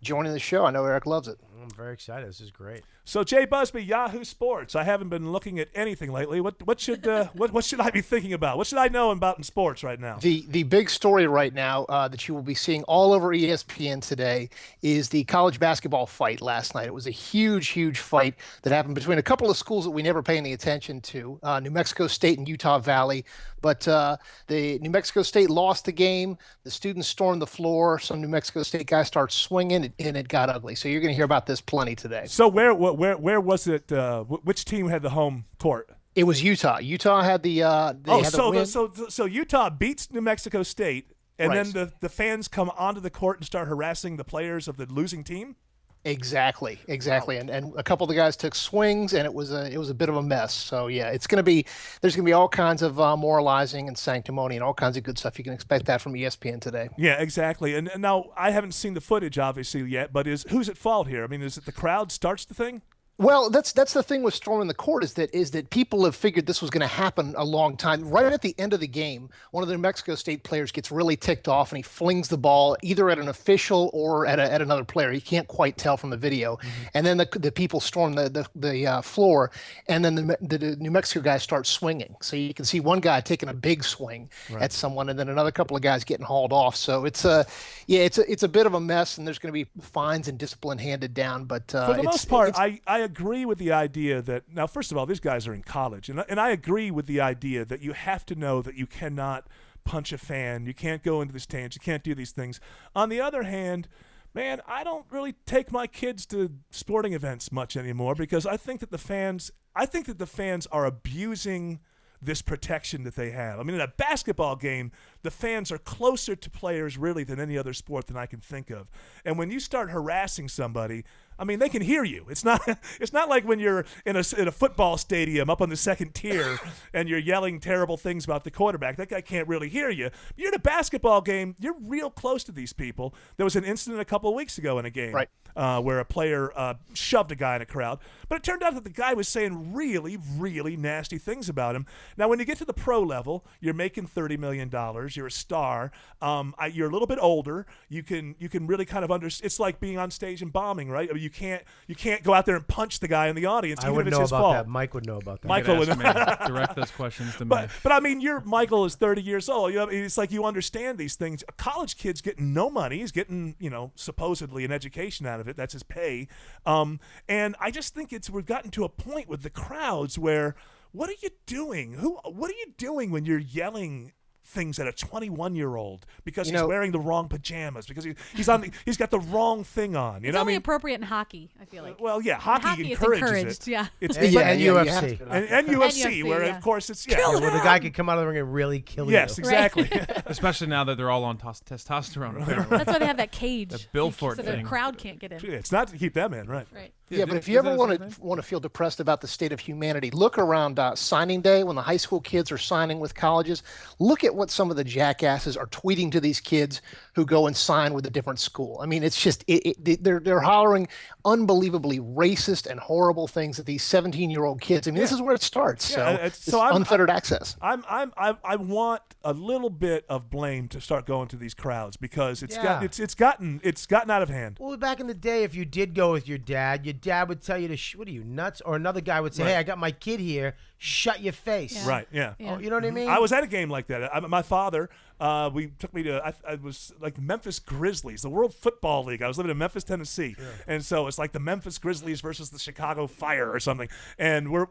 joining the show. I know Eric loves it. I'm very excited. This is great. So Jay Busby, Yahoo Sports. I haven't been looking at anything lately. What should what should I be thinking about? What should I know about in sports right now? The big story right now that you will be seeing all over ESPN today is the college basketball fight last night. It was a huge fight that happened between a couple of schools that we never pay any attention to, New Mexico State and Utah Valley. But the New Mexico State lost the game. The students stormed the floor. Some New Mexico State guys start swinging, and it got ugly. So you're going to hear about this plenty today. So where was it? Which team had the home court? It was Utah. Utah had the so Utah beats New Mexico State, and Right. then the fans come onto the court and start harassing the players of the losing team. Exactly. And a couple of the guys took swings, and it was a bit of a mess. So yeah, there's going to be all kinds of moralizing and sanctimony and all kinds of good stuff. You can expect that from ESPN today. Yeah, exactly. And now I haven't seen the footage obviously yet, but who's at fault here? I mean, is it the crowd starts the thing? Well, that's the thing with storming the court is that people have figured this was going to happen a long time. Right at the end of the game, one of the New Mexico State players gets really ticked off and he flings the ball either at an official or at another player. You can't quite tell from the video. Mm-hmm. And then the people storm the floor, and then the New Mexico guys start swinging. So you can see one guy taking a big swing at someone, and then another couple of guys getting hauled off. So it's a bit of a mess, and there's going to be fines and discipline handed down. But for the most part, I agree with the idea that now, first of all, these guys are in college, and I agree with the idea that you have to know that you cannot punch a fan, you can't go into the stands, you can't do these things. On the other hand, man, I don't really take my kids to sporting events much anymore because I think that the fans are abusing this protection that they have. I mean, in a basketball game, the fans are closer to players really than any other sport than I can think of. And when you start harassing somebody, I mean, they can hear you. It's not like when you're in a football stadium up on the second tier and you're yelling terrible things about the quarterback. That guy can't really hear you. You're in a basketball game. You're real close to these people. There was an incident a couple of weeks ago in a game where a player shoved a guy in a crowd. But it turned out that the guy was saying really, really nasty things about him. Now, when you get to the pro level, you're making $30 million. You're a star. You're a little bit older. You can really kind of understand. It's like being on stage and bombing, right? I mean, you can't go out there and punch the guy in the audience. I would know about that. Mike would know about that. Michael would direct those questions to me. But I mean, Michael is 30 years old. It's like you understand these things. A college kid's getting no money. He's getting, supposedly an education out of it. That's his pay. And I just think we've gotten to a point with the crowds where what are you doing? What are you doing when you're yelling things at a 21-year-old because he's wearing the wrong pajamas, because he's got the wrong thing on. It's only appropriate in hockey, I feel like. Well, yeah, hockey encourages it. Yeah. And UFC. And UFC, where of course it's where the guy could come out of the ring and really kill you. Yes, exactly. Especially now that they're all on testosterone. Apparently. That's why they have that cage. The Belfort so thing. the crowd can't get in. It's not to keep them in, right? Right. Yeah, but if you ever want to feel depressed about the state of humanity, look around signing day when the high school kids are signing with colleges. Look at what some of the jackasses are tweeting to these kids who go and sign with a different school. I mean, it's just they're hollering unbelievably racist and horrible things at these 17-year-old kids. I mean, this is where it starts. Yeah, so unfettered access. I want a little bit of blame to start going to these crowds because it's gotten out of hand. Well, back in the day, if you did go with your dad would tell you to what are you, nuts? Or another guy would say, hey, I got my kid here, shut your face. Yeah. Right, yeah. Oh, you know what I mean? I was at a game like that. My father, took me to, I was like the Memphis Grizzlies, the World Football League. I was living in Memphis, Tennessee. Sure. And so it's like the Memphis Grizzlies versus the Chicago Fire or something. And we're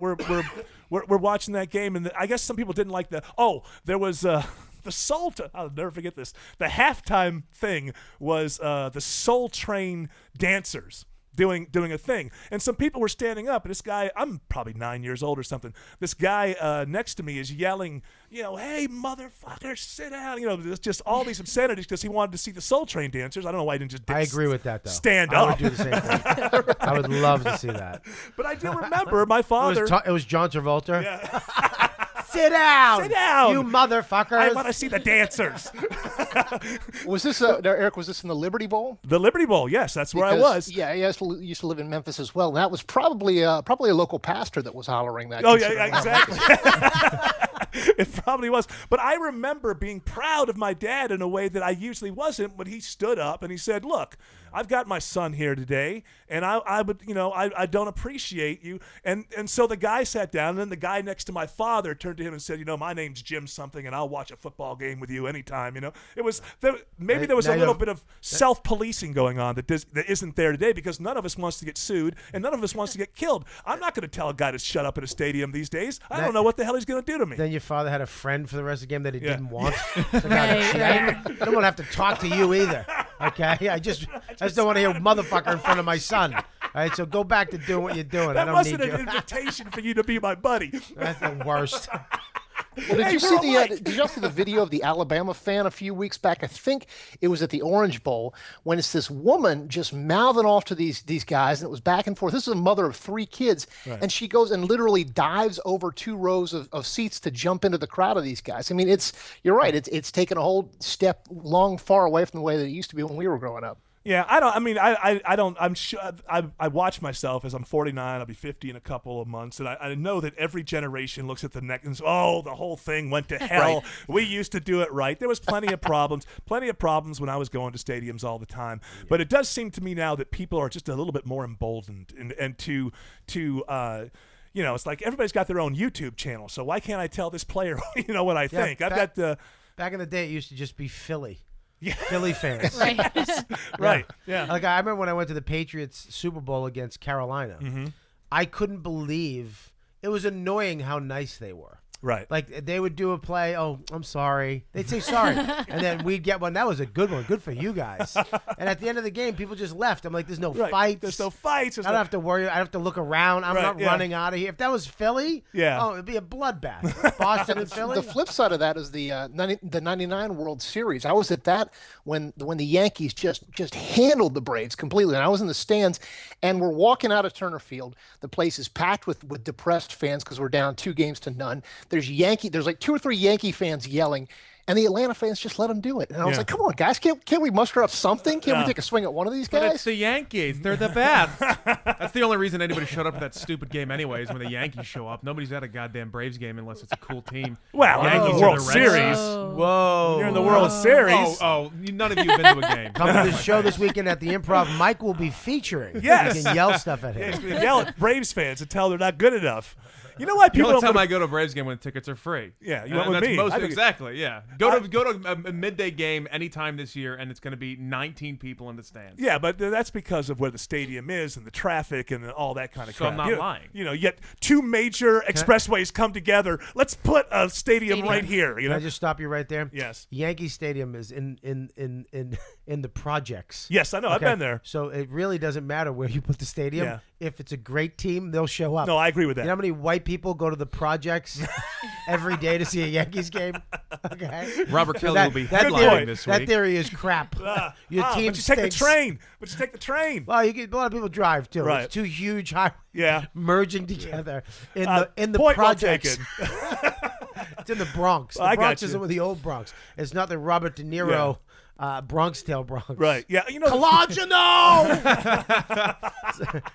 watching that game, and I guess some people didn't like there was the Soul I'll never forget this. The halftime thing was the Soul Train dancers doing a thing, and some people were standing up, and this guy, I'm probably 9 years old or something, this guy next to me is yelling, hey motherfucker, sit down, just all these obscenities because he wanted to see the Soul Train dancers. I don't know why he didn't just I agree with that, though. Stand up. I would do the same thing. I would love to see that. But I do remember my father. It was John Travolta. Yeah. Sit down. Sit down. You motherfuckers. I want to see the dancers. Was this Eric? Was this in the Liberty Bowl? The Liberty Bowl, yes, that's where I was. Yeah, I used to live in Memphis as well. And that was probably a local pastor that was hollering that. Oh yeah, exactly. It probably was. But I remember being proud of my dad in a way that I usually wasn't when he stood up and he said, "Look, I've got my son here today, and I would, I don't appreciate you." And so the guy sat down, and then the guy next to my father turned to him and said, "My name's Jim something, and I'll watch a football game with you anytime." It was maybe there was a little bit of self-policing going on that isn't there today, because none of us wants to get sued and none of us wants to get killed. I'm not going to tell a guy to shut up in a stadium these days. I don't know what the hell he's going to do to me. Then your father had a friend for the rest of the game that he didn't want. Right. I don't want to have to talk to you either. Okay, I just don't want to hear motherfucker in front of my son. All right, so go back to doing what you're doing. That I don't wasn't need you. an invitation for you to be my buddy. That's the worst. Well, did you see the video of the Alabama fan a few weeks back? I think it was at the Orange Bowl, when it's this woman just mouthing off to these guys, and it was back and forth. This is a mother of 3 kids, and she goes and literally dives over 2 rows of seats to jump into the crowd of these guys. I mean, you're right. It's taken a whole step far away from the way that it used to be when we were growing up. Yeah, I'm sure I watch myself as I'm 49. I'll be 50 in a couple of months, and I know that every generation looks at the neck and says, "Oh, the whole thing went to hell. We used to do it right." There was plenty of problems when I was going to stadiums all the time. Yeah. But it does seem to me now that people are just a little bit more emboldened and to it's like everybody's got their own YouTube channel. So why can't I tell this player what I think? Back in the day, it used to just be Philly. Yeah. Philly fans. Right. Yeah. Like, I remember when I went to the Patriots Super Bowl against Carolina. Mm-hmm. I couldn't believe it was annoying how nice they were. Right. Like, they would do a play, "Oh, I'm sorry." They'd say sorry. And then we'd get one. That was a good one. Good for you guys. And at the end of the game, people just left. I'm like, there's no fights. There's no fights. I don't have to worry. I don't have to look around. I'm not running out of here. If that was Philly, it'd be a bloodbath. Boston and Philly. The flip side of that is the 99 World Series. I was at that when the Yankees just handled the Braves completely. And I was in the stands, and we're walking out of Turner Field. The place is packed with depressed fans because we're down 2-0. There's like 2 or 3 Yankee fans yelling, and the Atlanta fans just let them do it. And I was like, "Come on, guys, can't we muster up something? Can't we take a swing at one of these guys?" But it's the Yankees. They're the best. That's the only reason anybody showed up to that stupid game anyways, when the Yankees show up. Nobody's at a goddamn Braves game unless it's a cool team. Well, Yankees in the World Series. Whoa. You're in the World Series. None of you have been to a game. Come to the show this weekend at the Improv. Mike will be featuring. Yes. You can yell stuff at him. Yell at Braves fans and tell they're not good enough. You know why people the only don't time I go to a Braves game when tickets are free. Yeah, you went with me. Exactly, yeah. Go to a midday game anytime this year, and it's going to be 19 people in the stands. Yeah, but that's because of where the stadium is and the traffic and all that kind of crap. So I'm not lying. Yet 2 major expressways come together. Let's put a stadium right here. Can I just stop you right there? Yes. Yankee Stadium is in the projects. Yes, I know. Okay. I've been there. So it really doesn't matter where you put the stadium. Yeah. If it's a great team, they'll show up. No, I agree with that. You know how many white people go to the projects every day to see a Yankees game? Okay. Robert Kelly will be headlining this week. That theory is crap. Your team but you take the train. Well, a lot of people drive too. Right. It's 2 huge highways merging together in the point projects. Well taken. It's in the Bronx. The Bronx isn't with the old Bronx. It's not the Robert De Niro. Bronx Tale Bronx. Right. Yeah. Collageno!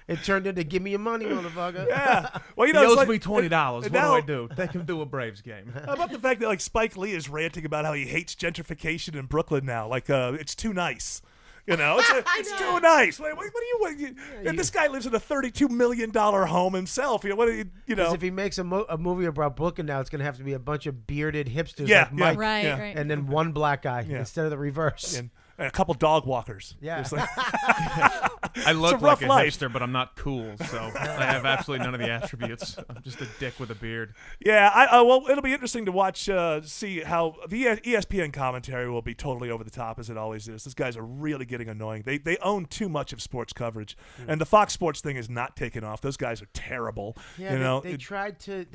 It turned into "Give me your money, motherfucker." Yeah. Well, he owes me $20. What do I do? Take him to a Braves game. How about the fact that Spike Lee is ranting about how he hates gentrification in Brooklyn now? It's too nice. It's too nice. What do you? This guy lives in a $32 million home himself. What do you? Because if he makes a movie about Brooklyn now, it's going to have to be a bunch of bearded hipsters like Mike, right. and then one black guy instead of the reverse. And a couple dog walkers. Yeah. I look like a hipster, but I'm not cool, so I have absolutely none of the attributes. I'm just a dick with a beard. Yeah, well, it'll be interesting to watch, see how the ESPN commentary will be totally over the top, as it always is. These guys are really getting annoying. They own too much of sports coverage, and the Fox Sports thing is not taking off. Those guys are terrible. Yeah, they tried to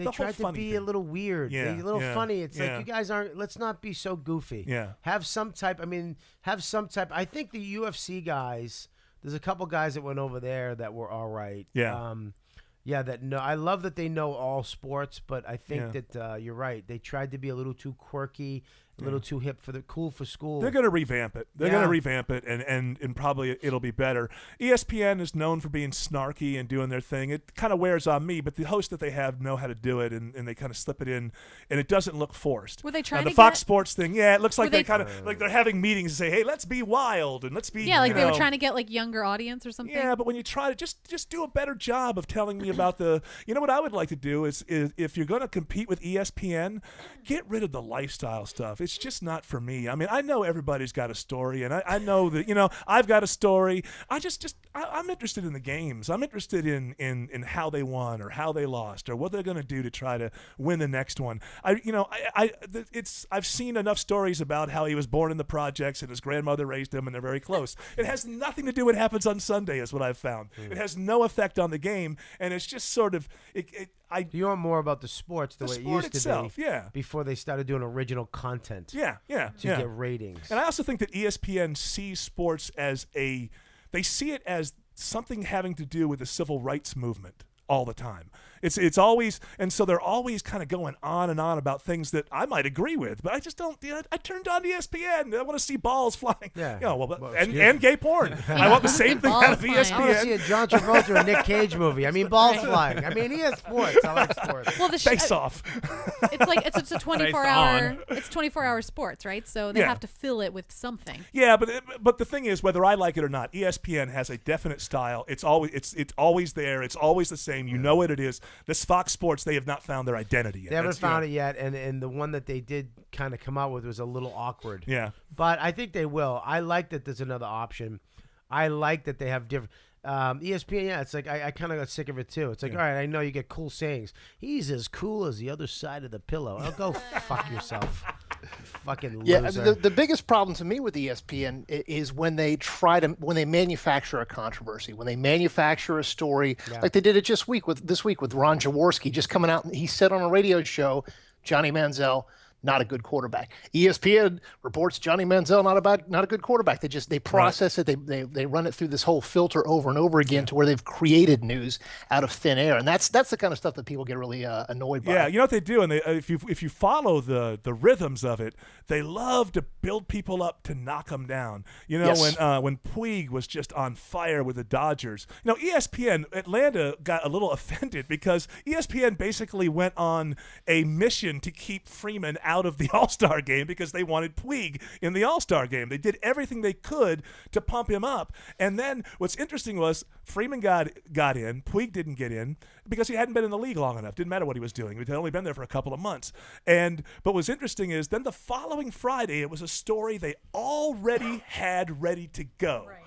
be a little weird, a little funny. It's like, you guys aren't. Let's not be so goofy. Yeah, have some type. I think the UFC guys. There's a couple guys that went over there that were all right. Yeah. Yeah, I love that they know all sports, but I think that you're right. They tried to be a little too quirky, a little too hip cool for school. They're going to revamp it. They're going to revamp it, and probably it'll be better. ESPN is known for being snarky and doing their thing. It kind of wears on me, but the hosts that they have know how to do it, and they kind of slip it in, and it doesn't look forced. Were they trying the to Fox get, Sports thing? Yeah, it looks like they kind of like they're having meetings and say, "Hey, let's be wild and let's be." Yeah, like they were trying to get like younger audience or something. Yeah, but when you try to just do a better job of telling me about the. You know what I would like to do is if you're going to compete with ESPN, get rid of the lifestyle stuff. It's just not for me. I mean, I know everybody's got a story, and I know that I've got a story. I'm interested in the games. I'm interested in how they won or how they lost or what they're going to do to try to win the next one. I've seen enough stories about how he was born in the projects and his grandmother raised him, and they're very close. It has nothing to do with what happens on Sunday, is what I've found. It has no effect on the game, and it's just sort of you want more about the sports the way it used itself, to be before they started doing original content. To get ratings. And I also think that ESPN sees sports as they see it as something having to do with the civil rights movement all the time. It's always, and so they're always kind of going on and on about things that I might agree with, but I just don't. I turned on ESPN. I want to see balls flying. And gay porn. I want the same thing out of ESPN. I want to see a John Travolta or Nick Cage movie. I mean, balls flying. I mean, he has sports. I like sports. Well, Face Off. It's like it's a 24-hour. It's 24-hour sports, right? So they have to fill it with something. Yeah, but the thing is, whether I like it or not, ESPN has a definite style. It's always there. It's always the same. You know what it is. This Fox Sports, they have not found their identity yet. They haven't found it yet, and the one that they did kind of come out with was a little awkward. Yeah. But I think they will. I like that there's another option. I like that they have different... ESPN, it's like I kind of got sick of it too. It's like, all right, I know you get cool sayings. He's as cool as the other side of the pillow. Oh, go fuck yourself. Fucking loser. Yeah, the biggest problem to me with ESPN is when they manufacture a controversy, when they manufacture a story, like they did it this week with Ron Jaworski just coming out. And he said on a radio show, Johnny Manziel, not a good quarterback. ESPN reports Johnny Manziel not a good quarterback. They process it. They run it through this whole filter over and over again to where they've created news out of thin air, and that's the kind of stuff that people get really annoyed by. Yeah, you know what they do, and if you follow the rhythms of it, they love to build people up to knock them down. You know, when Puig was just on fire with the Dodgers, ESPN Atlanta got a little offended because ESPN basically went on a mission to keep Freeman out of the All-Star game because they wanted Puig in the All-Star game. They did everything they could to pump him up. And then what's interesting was Freeman got in, Puig didn't get in because he hadn't been in the league long enough. Didn't matter what he was doing. He'd only been there for a couple of months. But what's interesting is then the following Friday, it was a story they already had ready to go. Right.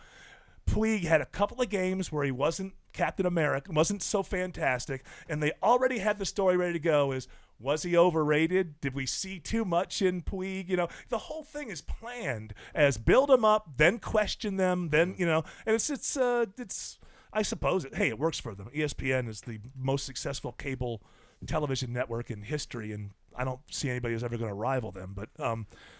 Puig had a couple of games where he wasn't Captain America, wasn't so fantastic, and they already had the story ready to go. Was he overrated? Did we see too much in Puig? The whole thing is planned as build them up, then question them, then and it's I suppose it works for them. ESPN is the most successful cable television network in history, and I don't see anybody who's ever going to rival them. But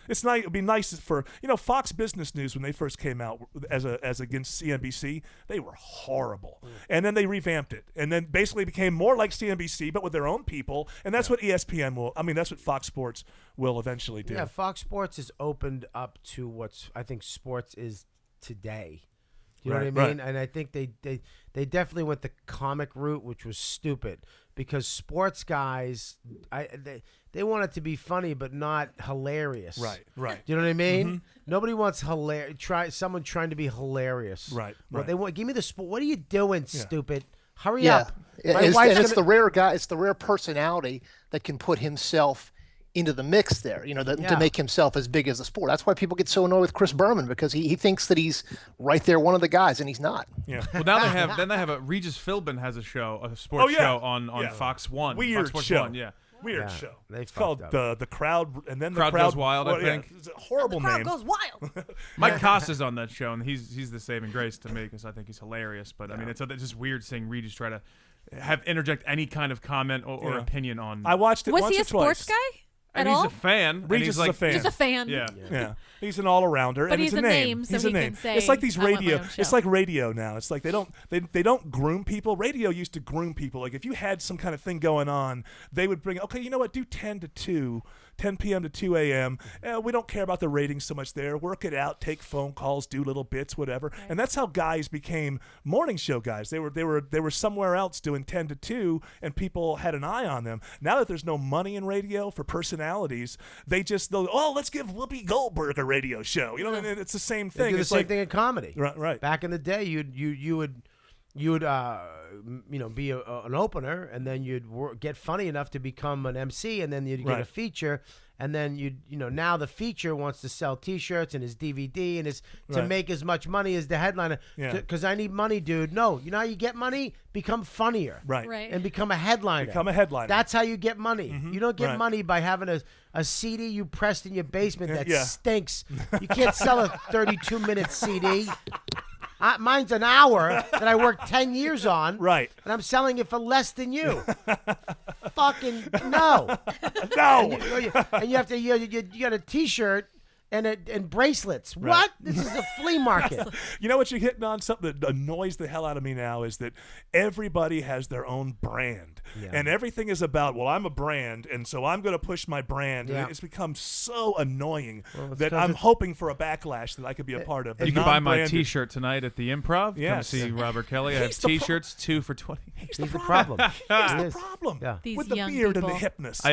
it's nice. It'd be nice for Fox Business News when they first came out as against CNBC. They were horrible, and then they revamped it, and then basically became more like CNBC but with their own people. And that's what ESPN will. I mean, that's what Fox Sports will eventually do. Yeah, Fox Sports has opened up to what I think sports is today. You know what I mean? Right. And I think they definitely went the comic route, which was stupid because sports guys, they want it to be funny but not hilarious. Right. Do you know what I mean? Mm-hmm. Nobody wants someone trying to be hilarious. Right. What they want? Give me the sport. What are you doing, stupid? Hurry up. It's the rare guy. It's the rare personality that can put himself into the mix there, to make himself as big as the sport. That's why people get so annoyed with Chris Berman because he thinks that he's right there, one of the guys, and he's not. Yeah. Well, now they have a Regis Philbin has a sports show on Fox 1. Weird Fox show. 1, Weird show. It's called the Crowd, and then the Crowd Goes Wild. I think it's a horrible name. The Crowd Goes Wild. Mike Costa's on that show, and he's the saving grace to me because I think he's hilarious. But I mean, it's just weird seeing Regis try to interject any kind of comment or opinion on. I watched it. Was once he a or twice. sports guy? And he's a fan. Regis is a fan. Just a fan. Yeah. He's an all-arounder, But and he's a a name, so he's he a name. can say, It's like these "I want my radio. own show." It's like radio now. It's like they don't groom people. Radio used to groom people. Like if you had some kind of thing going on, they would bring. Okay, you know what? Do 10 to 2. 10 p.m. to 2 a.m. We don't care about the ratings so much there. Work it out, take phone calls, do little bits, whatever. Right. And that's how guys became morning show guys. They were somewhere else doing 10 to 2, and people had an eye on them. Now that there's no money in radio for personalities, they'll let's give Whoopi Goldberg a radio show. You know, and it's the same thing. They do the it's same like, thing in comedy. Right. Back in the day, you would be an opener, and then you'd get funny enough to become an MC, and then you'd get a feature, and then now the feature wants to sell T-shirts and his DVD and to make as much money as the headliner. Because I need money, dude. No, you know how you get money? Become funnier, Right. and become a headliner. Become a headliner. That's how you get money. Mm-hmm. You don't get money by having a CD you pressed in your basement that Yeah. stinks. You can't sell a 32-minute CD. Mine's an hour that I worked 10 years on. Right. And I'm selling it for less than you. Fucking no. No. And you have to you got a T-shirt and bracelets. Right. What? This is a flea market. You know what you're hitting on? Something that annoys the hell out of me now is that everybody has their own brand. Yeah. And everything is about, well, I'm a brand, and so I'm going to push my brand. Yeah. And it's become so annoying Well, that I'm hoping for a backlash that I could be a part of. You can buy my T-shirt tonight at the Improv. Yes. Come see Robert Kelly. I have He's the T-shirts, 2 for $20. He's the problem. He's the problem. Yeah. These With the young beard people. and the hipness.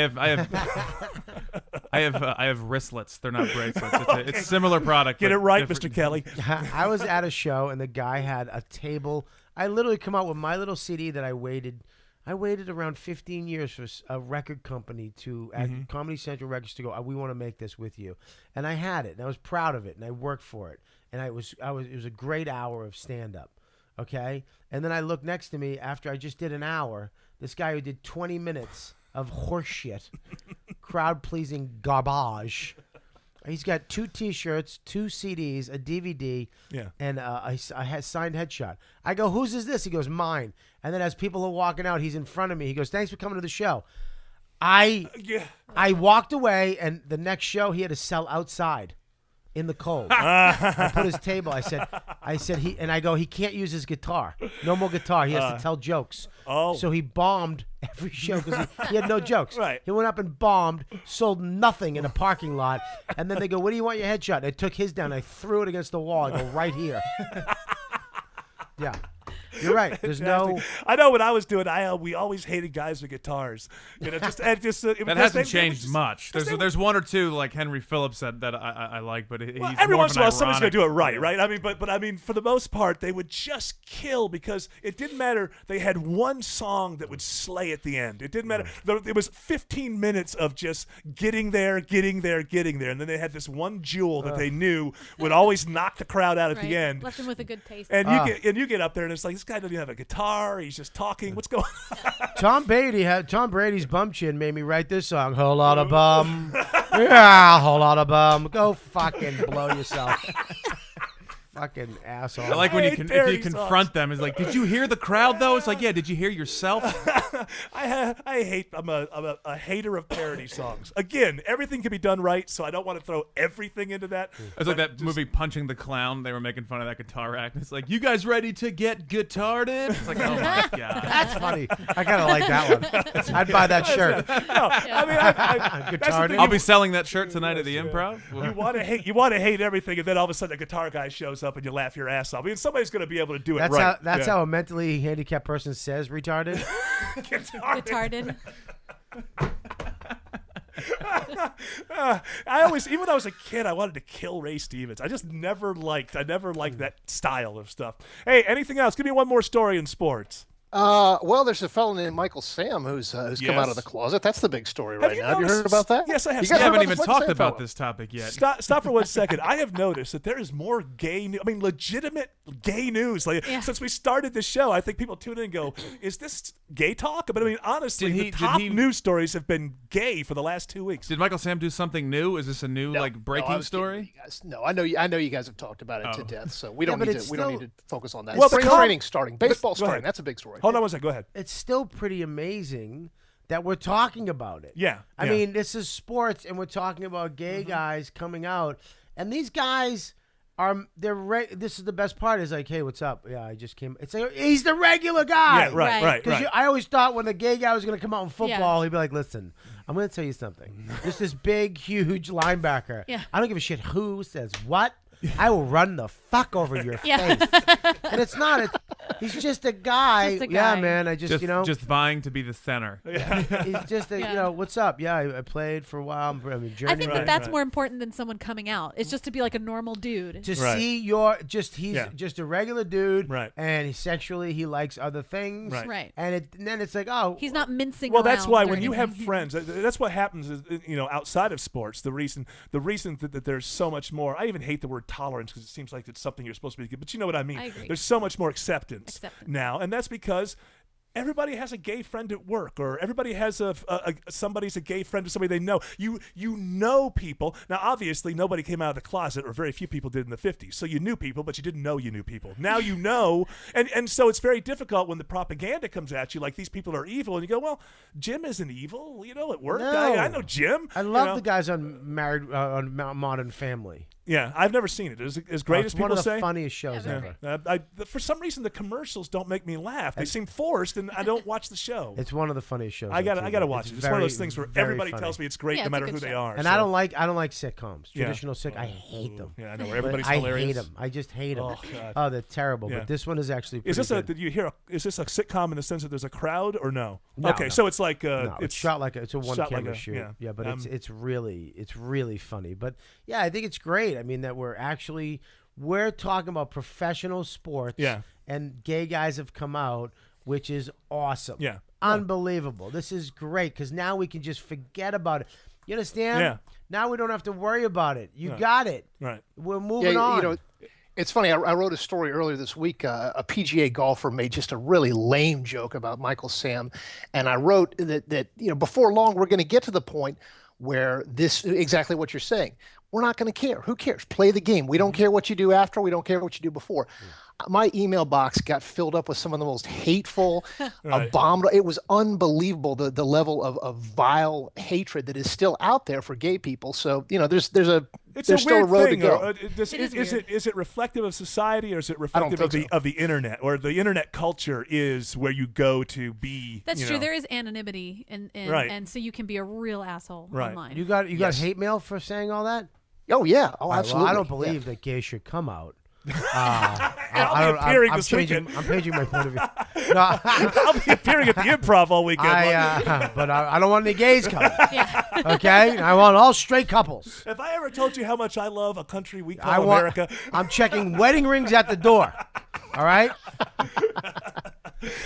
I have wristlets. They're not bracelets. It's similar product. Get but it right, different. Mr. Kelly. I was at a show, and the guy had a table. I literally come out with my little CD that I waited around 15 years for a record company at Comedy Central Records to go, we want to make this with you. And I had it, and I was proud of it, and I worked for it. And it was a great hour of stand-up, okay? And then I look next to me after I just did an hour, this guy who did 20 minutes of horseshit, crowd-pleasing garbage. He's got 2 T-shirts, 2 CDs, a DVD, and a signed headshot. I go, whose is this? He goes, mine. And then as people are walking out, he's in front of me. He goes, thanks for coming to the show. I walked away, and the next show he had to sell outside in the cold. I put his table. I said he can't use his guitar. No more guitar. He has to tell jokes. Oh. So he bombed every show because he had no jokes. Right. He went up and bombed, sold nothing in a parking lot, and then they go, "What do you want your headshot?" And I took his down. I threw it against the wall. I go, right here. Yeah. You're right. There's no. I know when I was doing we always hated guys with guitars. You know, that hasn't changed much. There's one or two like Henry Phillips that I like, but he's every more once of in a an while somebody's gonna ironic- do it right? I mean, but I mean, for the most part, they would just kill because it didn't matter. They had one song that would slay at the end. It didn't matter. It was 15 minutes of just getting there, and then they had this one jewel that they knew would always knock the crowd out at the end. Left him with a good taste. And you get up there and it's like, this guy doesn't even have a guitar. He's just talking. What's going on? Tom Brady's bum chin made me write this song. Whole lot of bum. Yeah, whole lot of bum. Go fucking blow yourself. Fucking asshole. I like when if you confront them, it's like, did you hear the crowd though? It's like, yeah, did you hear yourself? I'm a hater of parody songs. Again, everything can be done right, so I don't want to throw everything into that. It's like that movie Punching the Clown. They were making fun of that guitar act. It's like, you guys ready to get guitarded? It's like, oh my god, that's funny. I kind of like that one. I'd buy that shirt. No, I mean, Guitarded. I'll be selling that shirt tonight at the Improv. You want to hate everything, and then all of a sudden a guitar guy shows up and you laugh your ass off. I mean, somebody's going to be able to do it right. That's how a mentally handicapped person says retarded. Retarded. I always, even when I was a kid, I wanted to kill Ray Stevens. I never liked that style of stuff. Hey, anything else? Give me one more story in sports. Well, there's a fellow named Michael Sam who's come out of the closet. That's the big story right now. Have you heard about that? Yes, I have. You haven't even talked about this topic yet. Stop for 1 second. I have noticed that there is more legitimate gay news. Since we started the show, I think people tune in and go, "Is this gay talk?" But I mean, honestly, the top news stories have been gay for the last 2 weeks. Did Michael Sam do something new? Is this a new breaking story? No, I know you guys have talked about it to death, so we don't need to focus on that. Well, Spring training starting, baseball starting. Ahead. That's a big story. Hold on 1 second. Go ahead. It's still pretty amazing that we're talking about it. Yeah. I mean, this is sports, and we're talking about gay guys coming out, and these guys this is the best part. Is like, hey, what's up? Yeah, I just came. It's like he's the regular guy. Yeah, right. Because I always thought when the gay guy was going to come out in football, he'd be like, listen, I'm going to tell you something. Just this big, huge linebacker. Yeah. I don't give a shit who says what. I will run the fuck over your face. And it's not. He's just a guy. Just a guy. Yeah, man. I just just vying to be the center. He's just a, what's up? Yeah, I played for a while. I'm a I think journeyman. that's more important than someone coming out. It's just to be like a normal dude. To Right. see he's just a regular dude, Right. and he likes other things, Right. And then it's like, oh, He's not mincing Well, around. that's why or when you have anything. friends, that's what happens is, outside of sports, the reason that there's so much more, I even hate the word tolerance because it seems like it's something you're supposed to be, but you know what I mean. I agree. There's so much more acceptance now, and that's because everybody has a gay friend at work, or everybody has somebody's a gay friend to somebody they know. You know people. Now, obviously, nobody came out of the closet, or very few people did in the 50s. So you knew people, but you didn't know you knew people. Now you know, and so it's very difficult when the propaganda comes at you, like these people are evil, and you go, well, Jim isn't evil. At work, No. I know Jim. I love the guys on Modern Family. Yeah, I've never seen it. Is it as great as people one of the say? funniest shows ever. For some reason, the commercials don't make me laugh. They seem forced, and I don't watch the show. It's one of the funniest shows. I gotta watch it. It's one of those things where everybody funny. tells me it's great Yeah, no it's a matter good who they show. are. And so. I don't like sitcoms. Yeah. Traditional I hate them. Yeah, I know where But everybody's I hilarious. hate them. I just hate them. Oh, God. Oh, they're terrible. Yeah. But this one is actually pretty Is this good. is this a sitcom in the sense that there's a crowd or no? No, Okay, no. so it's like No, it's shot like it's a one shot camera like shoot. yeah. But it's really funny. But yeah, I think it's great. I mean that we're talking about professional sports. Yeah. And gay guys have come out, which is awesome. Yeah. Unbelievable. This is great because now we can just forget about it. You understand? Yeah. Now we don't have to worry about it. You got it. Right. We're moving on. It's funny. I wrote a story earlier this week. A PGA golfer made just a really lame joke about Michael Sam, and I wrote that before long we're going to get to the point where this exactly what you're saying. We're not going to care. Who cares? Play the game. We don't care what you do after. We don't care what you do before. My email box got filled up with some of the most hateful, abominable. It was unbelievable the level of vile hatred that is still out there for gay people. So there's still a road to go. Is it reflective of society, or is it reflective of the internet, or the internet culture is where you go to be? That's true. There is anonymity, and so you can be a real asshole online. You got hate mail for saying all that? Oh yeah. Oh, All right, absolutely. well, I don't believe that gays should come out. I'll be appearing this weekend. I'm changing my point of view. No, I'll be appearing at the Improv all weekend. but I don't want any gays coming. Okay, I want all straight couples. Have I ever told you how much I love a country we call America? I'm checking wedding rings at the door. All right.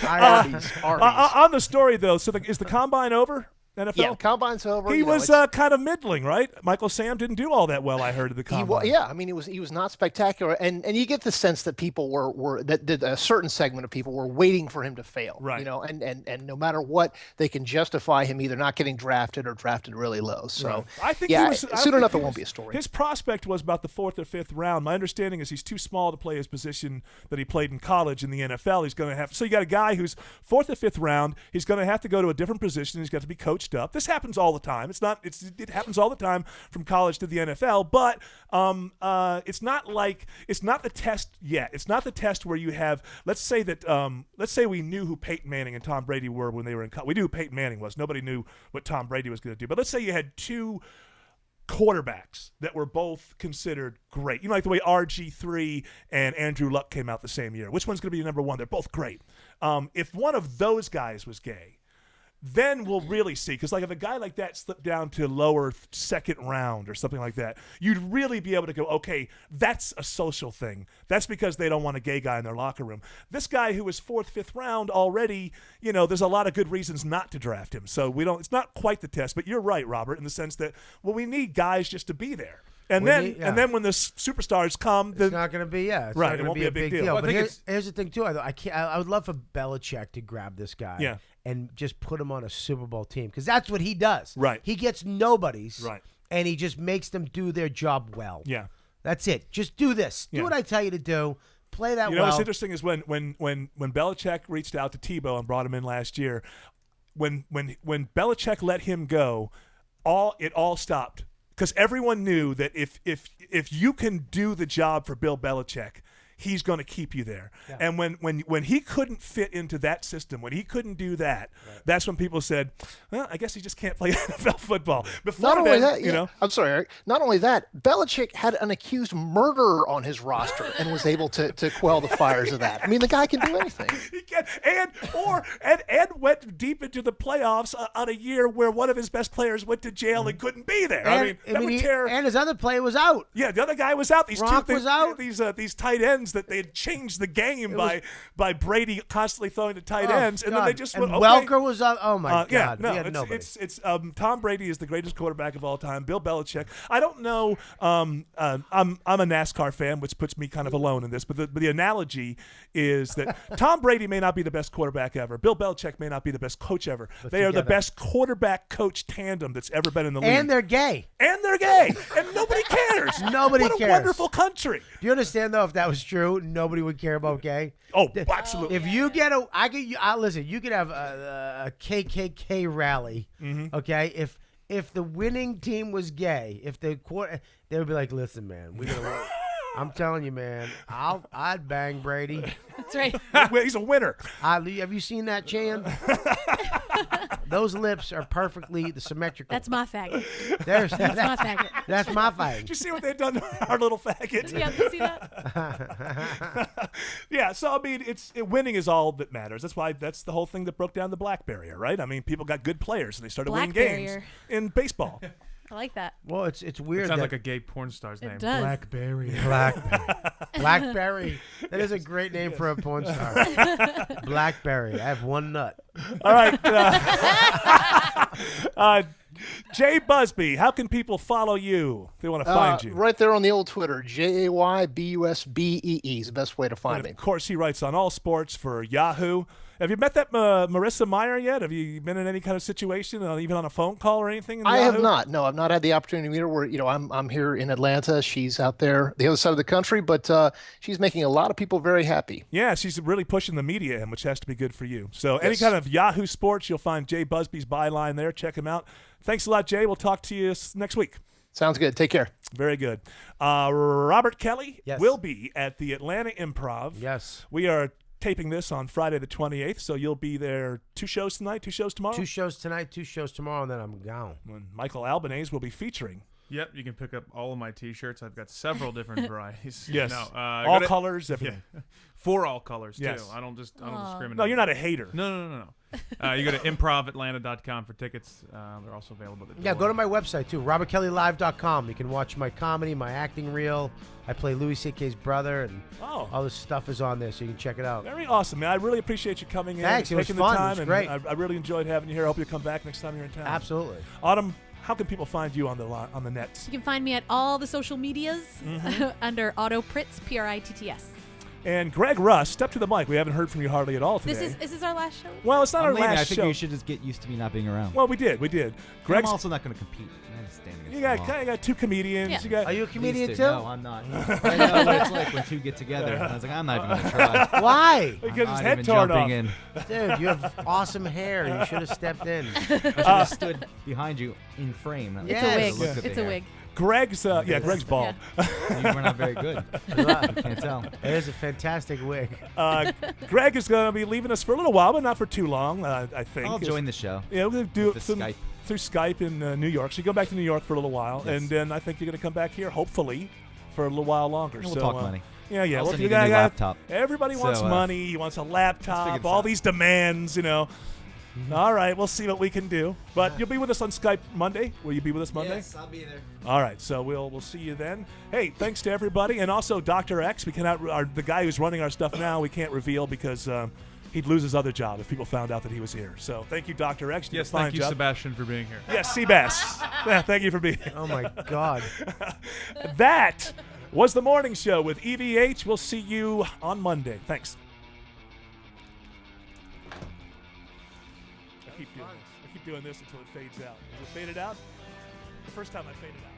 Arby's. On the story though, so is the combine over? NFL? Yeah, combine's over. He was kind of middling, right? Michael Sam didn't do all that well, I heard, at the combine. I mean, he was not spectacular, and you get the sense that people were a certain segment of people were waiting for him to fail, right? And no matter what, they can justify him either not getting drafted or drafted really low. So right. I think soon enough it won't be a story. His prospect was about the 4th or 5th round. My understanding is he's too small to play his position that he played in college in the NFL. He's going to have. So you got a guy who's 4th or 5th round. He's going to have to go to a different position. He's got to be coached up. This happens all the time. It happens all the time from college to the NFL, but it's not the test yet. It's not the test where you have, let's say we knew who Peyton Manning and Tom Brady were when they were in college. We knew who Peyton Manning was. Nobody knew what Tom Brady was going to do. But let's say you had two quarterbacks that were both considered great. Like the way RG3 and Andrew Luck came out the same year. Which one's going to be number one? They're both great. If one of those guys was gay, then we'll really see. Because if a guy like that slipped down to lower 2nd round or something like that, you'd really be able to go, okay, that's a social thing. That's because they don't want a gay guy in their locker room. This guy who was 4th, 5th round already, there's a lot of good reasons not to draft him. So it's not quite the test. But you're right, Robert, in the sense that, we need guys just to be there. And then when the superstars come, it's not going to be right. Not It gonna won't be a big deal. Well, but here's the thing too. I would love for Belichick to grab this guy, and just put him on a Super Bowl team because that's what he does. Right. He gets nobodies. Right. And he just makes them do their job well. Yeah. That's it. Just do this. Do what I tell you to do. Play that well. What's interesting is when Belichick reached out to Tebow and brought him in last year. when Belichick let him go, it all stopped because everyone knew that if you can do the job for Bill Belichick, he's going to keep you there. Yeah. And when he couldn't fit into that system, when he couldn't do that, that's when people said, well, I guess he just can't play NFL football. Before Not only that, you know, I'm sorry, Eric. Not only that, Belichick had an accused murderer on his roster and was able to quell the fires of that. I mean, the guy can do anything. He can, and went deep into the playoffs on a year where one of his best players went to jail and couldn't be there. And his other player was out. Yeah, the other guy was out. Gronk was out. These tight ends that they had changed the game by Brady constantly throwing to tight ends, and then they just went. Welker was up. Oh my God! Yeah, no, it's Tom Brady is the greatest quarterback of all time. Bill Belichick. I don't know. I'm a NASCAR fan, which puts me kind of alone in this. But the analogy is that Tom Brady may not be the best quarterback ever. Bill Belichick may not be the best coach ever. They are the best quarterback coach tandem that's ever been in the league. And they're gay. And nobody cares. Nobody cares. What a wonderful country. Do you understand though? If that was true, nobody would care about gay. Oh, absolutely. If you get listen, you could have a KKK rally. Mm-hmm. Okay, if the winning team was gay, they would be like, listen, man, we gotta. I'm telling you, man, I'd bang Brady. That's right. He's a winner. Have you seen that, Chan? Those lips are perfectly symmetrical. That's my faggot. That's my faggot. That's my faggot. Did you see what they've done to our little faggot? Yeah, you see that? Yeah, so I mean, winning is all that matters. That's the whole thing that broke down the black barrier, right? I mean, people got good players and they started winning games in baseball. I like that. Well, it's weird. It sounds like a gay porn star's name. It does. Blackberry. Blackberry. That is a great name for a porn star. Blackberry. I have one nut. All right. Jay Busby, how can people follow you if they want to find you? Right there on the old Twitter, JAYBUSBEE is the best way to find me. Of course, he writes on All Sports for Yahoo. Have you met that Marissa Meyer yet? Have you been in any kind of situation, even on a phone call or anything? I have not. No, I've not had the opportunity to meet her. Where I'm here in Atlanta. She's out there, the other side of the country, but she's making a lot of people very happy. Yeah, she's really pushing the media in, which has to be good for you. So any kind of Yahoo Sports, you'll find Jay Busby's byline there. Check him out. Thanks a lot, Jay. We'll talk to you next week. Sounds good. Take care. Very good. Robert Kelly will be at the Atlanta Improv. Yes. We are taping this on Friday the 28th, so you'll be there 2 shows tonight, 2 shows tomorrow? 2 shows tonight, 2 shows tomorrow, and then I'm gone. When Michael Albanese will be featuring. Yep, you can pick up all of my T-shirts. I've got several different varieties. Yes, all colors, everything. Yeah. For all colors, too. Yes. I don't discriminate. No, you're not a hater. No. You go to improvatlanta.com for tickets. They're also available at the door. Go to my website, too, robertkellylive.com. You can watch my comedy, my acting reel. I play Louis C.K.'s brother, and all this stuff is on there, so you can check it out. Very awesome, man. I really appreciate you coming in. Thanks. It was taking fun. The time, it was great. I really enjoyed having you here. I hope you come back next time you're in town. Absolutely. Autumn, how can people find you on the nets? You can find me at all the social medias under Otto Pritz, Pritts. And Greg Russ, step to the mic. We haven't heard from you hardly at all today. Is this our last show? Well, it's not our last show. I think you should just get used to me not being around. Well, we did. I'm also not going to compete. You got 2 comedians. Yeah. You Are you a comedian too? No, I'm not. I know what it's like when 2 get together. And I was like, I'm not even going to try. Why? Because his I'm head not torn even off. jumping in. Dude, you have awesome hair. You should have stepped in. I should have stood behind you in frame. It's a wig. It's a wig. Greg's Greg's bald. You were not very good. You can't tell. It is a fantastic wig. Greg is going to be leaving us for a little while, but not for too long, I think. I'll join the show. Yeah, we're going to do it Skype. Through Skype in New York. So you go back to New York for a little while, and then I think you're going to come back here, hopefully, for a little while longer. We'll talk money. Yeah. I also need a new laptop. Everybody wants money. He wants a laptop. All these demands, All right, we'll see what we can do. But you'll be with us on Skype Monday. Will you be with us Monday? Yes, I'll be there. All right, so we'll see you then. Hey, thanks to everybody, and also Dr. X. We cannot the guy who's running our stuff now. We can't reveal because he'd lose his other job if people found out that he was here. So thank you, Dr. X. Yes, thank you, Sebastian, for being here. Yes, Seabass. Yeah, thank you for being here. Oh my God. That was the morning show with EVH. We'll see you on Monday. Thanks. I keep doing this until it fades out. Is it faded out? The first time I faded out.